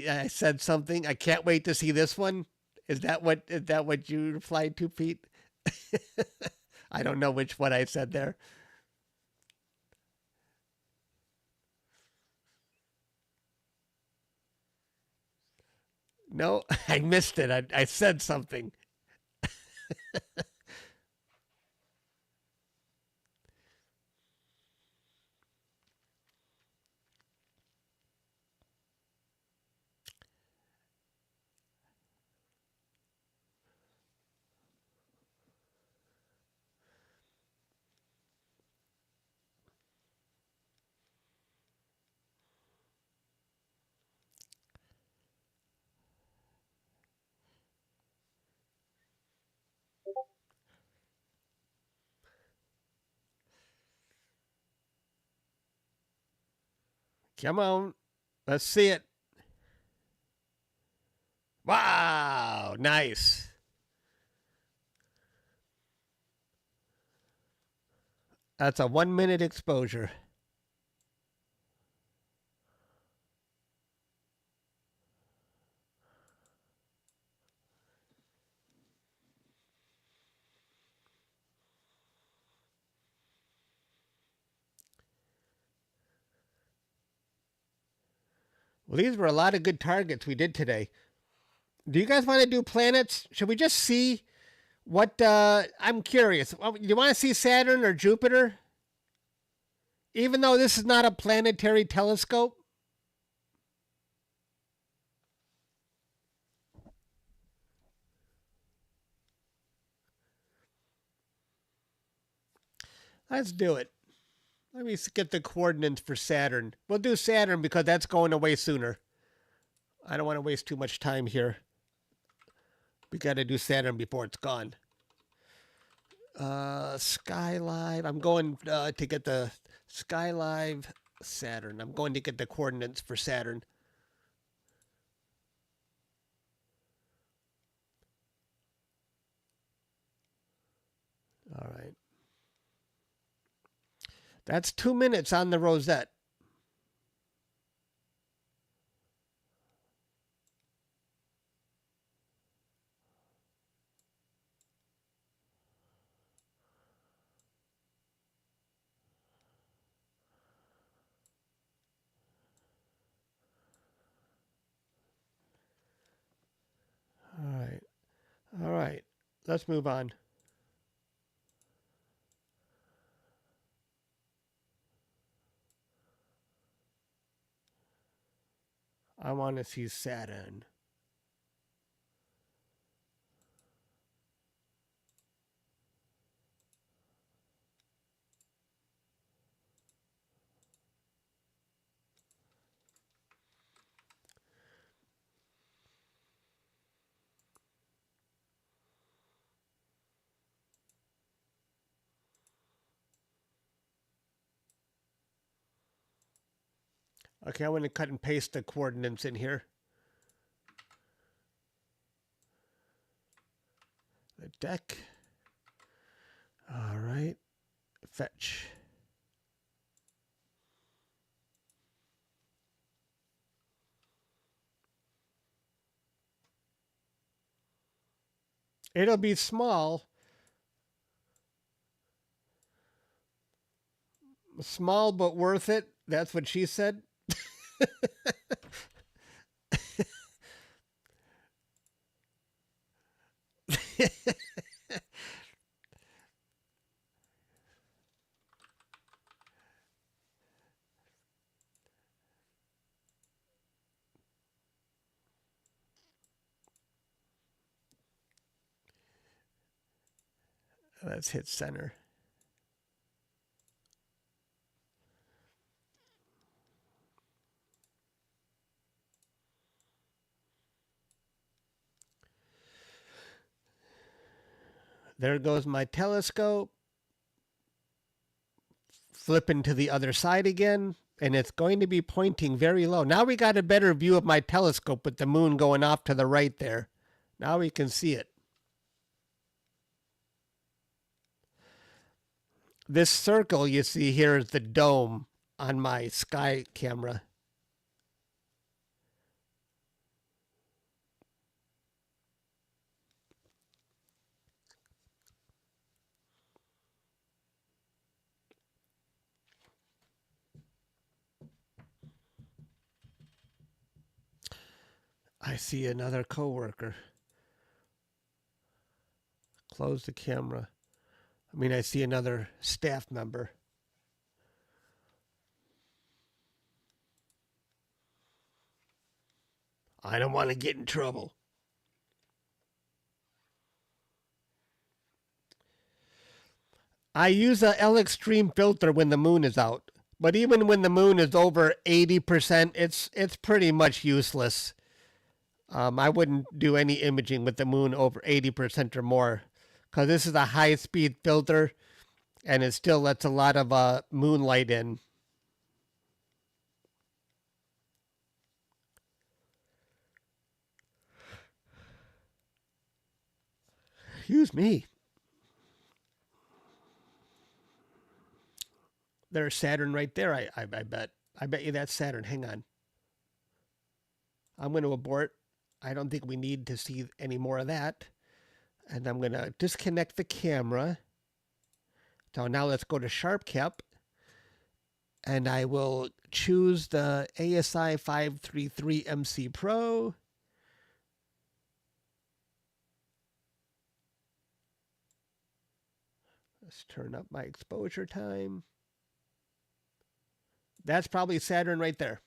I said something. I can't wait to see this one. Is that what you replied to, Pete? I don't know which one I said there. No, I missed it. I said something. Come on. Let's see it. Wow, nice. That's a 1 minute exposure. Well, these were a lot of good targets we did today. Do you guys want to do planets? Should we just see what? I'm curious. Do you want to see Saturn or Jupiter? Even though this is not a planetary telescope? Let's do it. Let me get the coordinates for Saturn. We'll do Saturn because that's going away sooner. I don't want to waste too much time here. We got to do Saturn before it's gone. Skylive. I'm going to get the Skylive Saturn. I'm going to get the coordinates for Saturn. All right. That's 2 minutes on the rosette. All right. All right. Let's move on. I want to see Saturn. Okay, I want to cut and paste the coordinates in here. The deck. All right. Fetch. It'll be small. Small but worth it. That's what she said. Let's hit center. There goes my telescope. Flipping to the other side again, and it's going to be pointing very low. Now we got a better view of my telescope with the moon going off to the right there. Now we can see it. This circle you see here is the dome on my sky camera. I see another coworker. Close the camera. I mean, I see another staff member. I don't want to get in trouble. I use a L Extreme filter when the moon is out. But even when the moon is over 80%, it's pretty much useless. I wouldn't do any imaging with the moon over 80% or more, because this is a high-speed filter, and it still lets a lot of moonlight in. Excuse me. There's Saturn right there, I bet. I bet you that's Saturn. Hang on. I'm going to abort. I don't think we need to see any more of that. And I'm going to disconnect the camera. So now let's go to Sharp Cap. And I will choose the ASI533MC Pro. Let's turn up my exposure time. That's probably Saturn right there.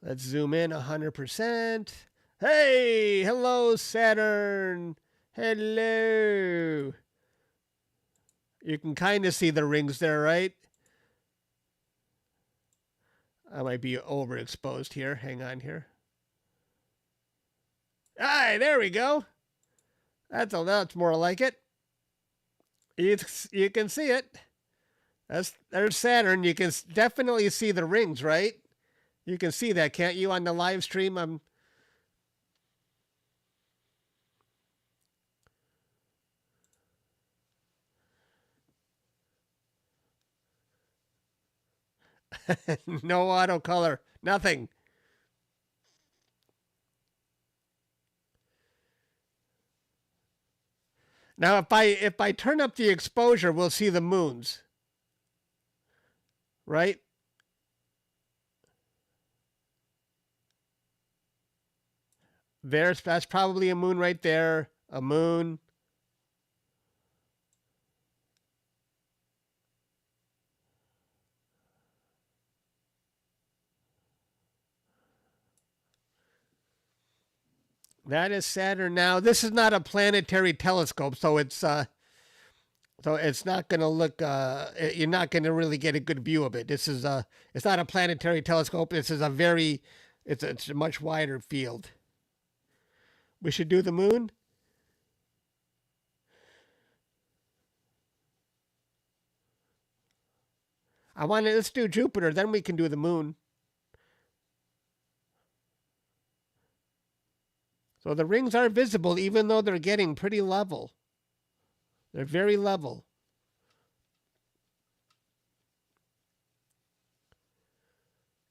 Let's zoom in 100%. Hey, hello, Saturn. Hello. You can kind of see the rings there, right? I might be overexposed here. Hang on here. Aye, there we go. That's more like it. You can see it. There's Saturn. You can definitely see the rings, right? You can see that, can't you, on the live stream? No auto color, nothing. Now, if I turn up the exposure, we'll see the moons, right? That's probably a moon right there. A moon. That is Saturn. Now, this is not a planetary telescope, so it's not going to look. You're not going to really get a good view of it. It's not a planetary telescope. This is it's a much wider field. We should do the moon. Let's do Jupiter, then we can do the moon. So the rings are visible even though they're getting pretty level. They're very level.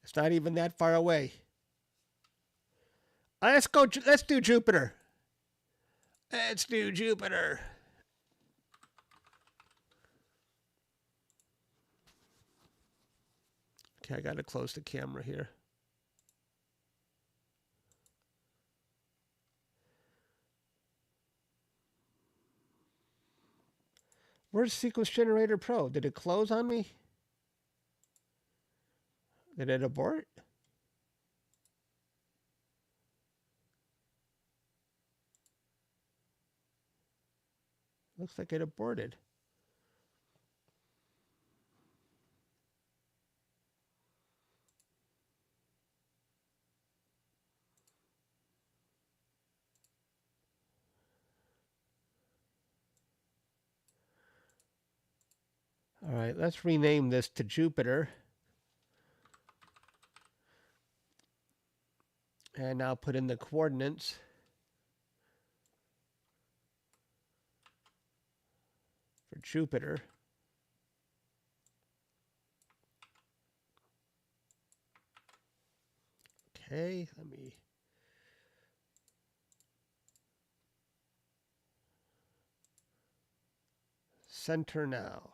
It's not even that far away. Let's go. Let's do Jupiter. Let's do Jupiter. Okay, I gotta close the camera here. Where's Sequence Generator Pro? Did it close on me? Did it abort? Looks like it aborted. All right, let's rename this to Jupiter. And now put in the coordinates. For Jupiter. Okay, let me center now.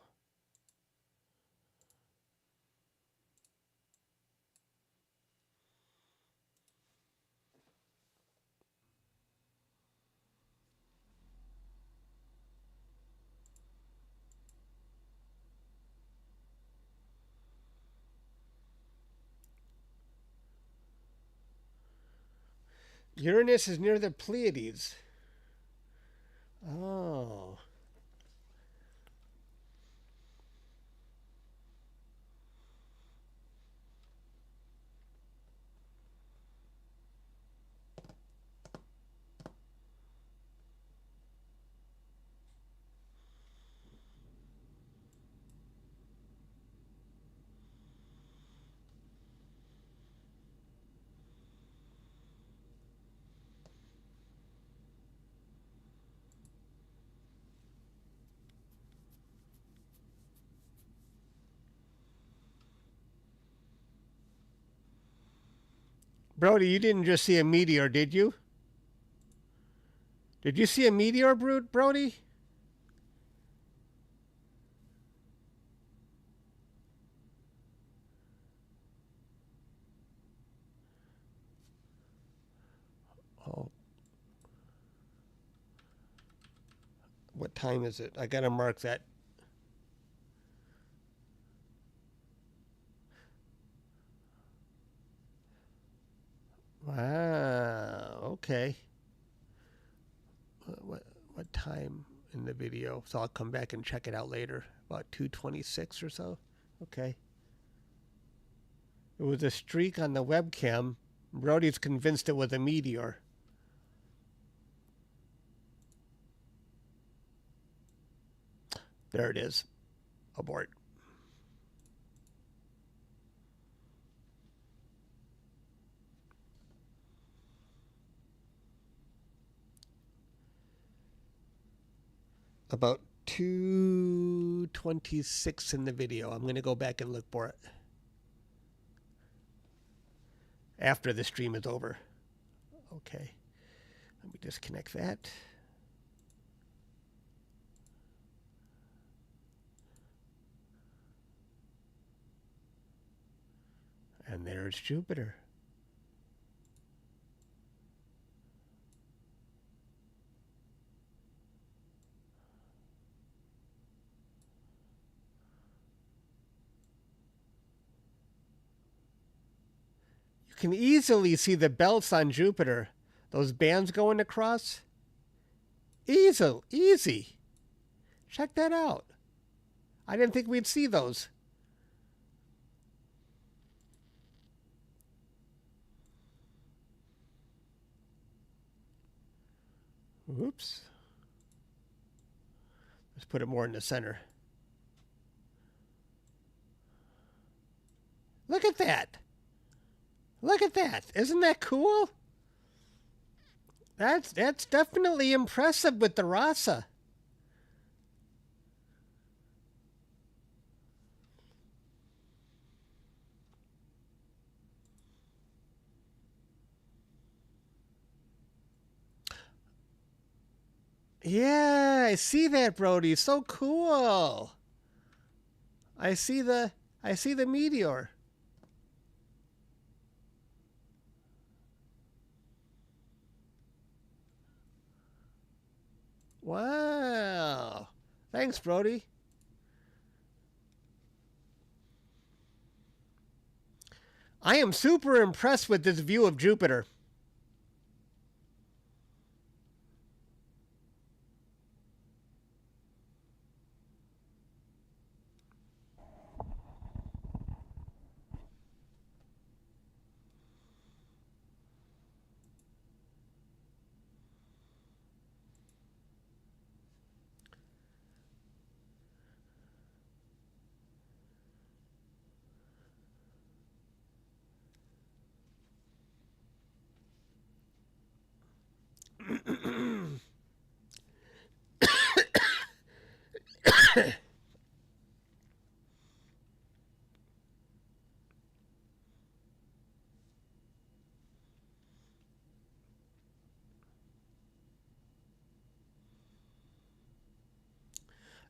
Uranus is near the Pleiades. Oh. Brody, you didn't just see a meteor, did you? Did you see a meteor, Brody? Oh. What time is it? I gotta mark that. Wow, okay. What time in the video? So I'll come back and check it out later. About 2:26 or so. Okay. It was a streak on the webcam. Brody's convinced it was a meteor. There it is. Abort. About 2:26 in the video. I'm going to go back and look for it after the stream is over. Okay. Let me disconnect that. And there's Jupiter. You can easily see the belts on Jupiter. Those bands going across. Easy. Check that out. I didn't think we'd see those. Oops. Let's put it more in the center. Look at that. Look at that. Isn't that cool? That's definitely impressive with the RASA. Yeah, I see that, Brody. So cool. I see the meteor. Wow. Thanks, Brody. I am super impressed with this view of Jupiter.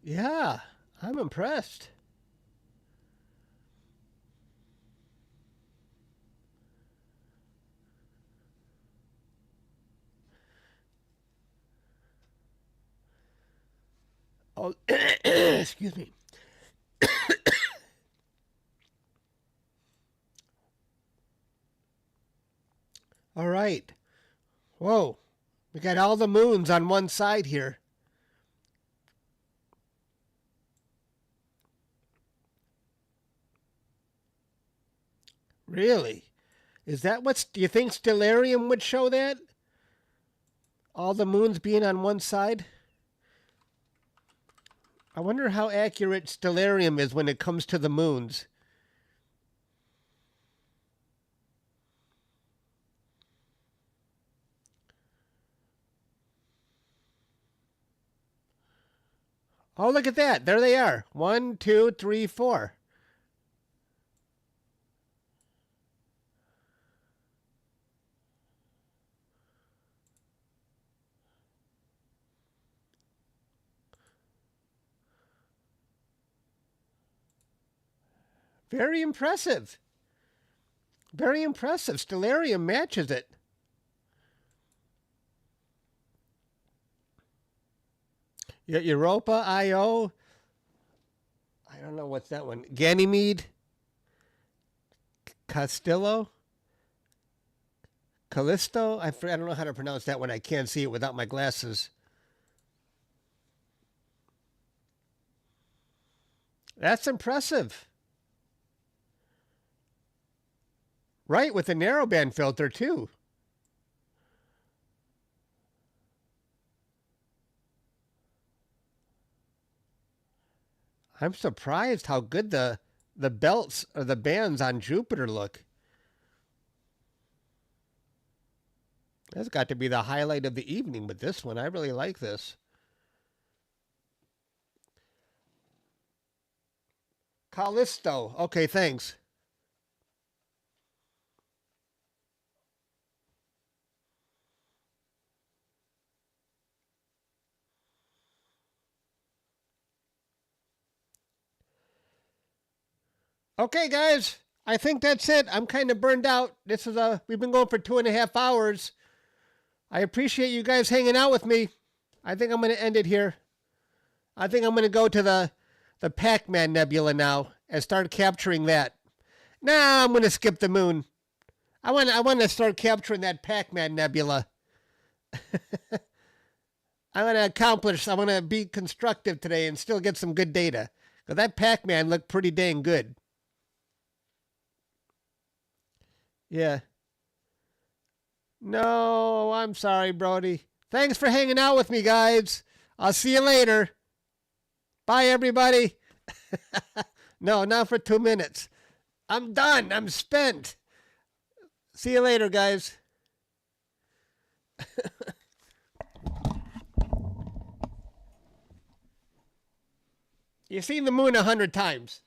Yeah, I'm impressed. Oh, excuse me. All right. Whoa. We got all the moons on one side here. Really? Is that what do you think Stellarium would show that? All the moons being on one side? I wonder how accurate Stellarium is when it comes to the moons. Oh, look at that. There they are. 1, 2, 3, 4. Very impressive. Very impressive. Stellarium matches it. Europa, Io. I don't know what's that one. Ganymede. Castillo. Callisto. I don't know how to pronounce that one. I can't see it without my glasses. That's impressive. Right, with the narrowband filter, too. I'm surprised how good the belts or the bands on Jupiter look. That's got to be the highlight of the evening with this one. I really like this. Callisto. Okay, thanks. Okay, guys. I think that's it. I'm kind of burned out. We've been going for 2.5 hours. I appreciate you guys hanging out with me. I think I'm going to end it here. I think I'm going to go to the Pacman Nebula now and start capturing that. Nah, I'm going to skip the moon. I want to start capturing that Pacman Nebula. I want to be constructive today and still get some good data. Because that Pacman looked pretty dang good. Yeah. No, I'm sorry, Brody. Thanks for hanging out with me, guys. I'll see you later. Bye, everybody. No, not for 2 minutes. I'm done. I'm spent. See you later, guys. You've seen the moon 100 times.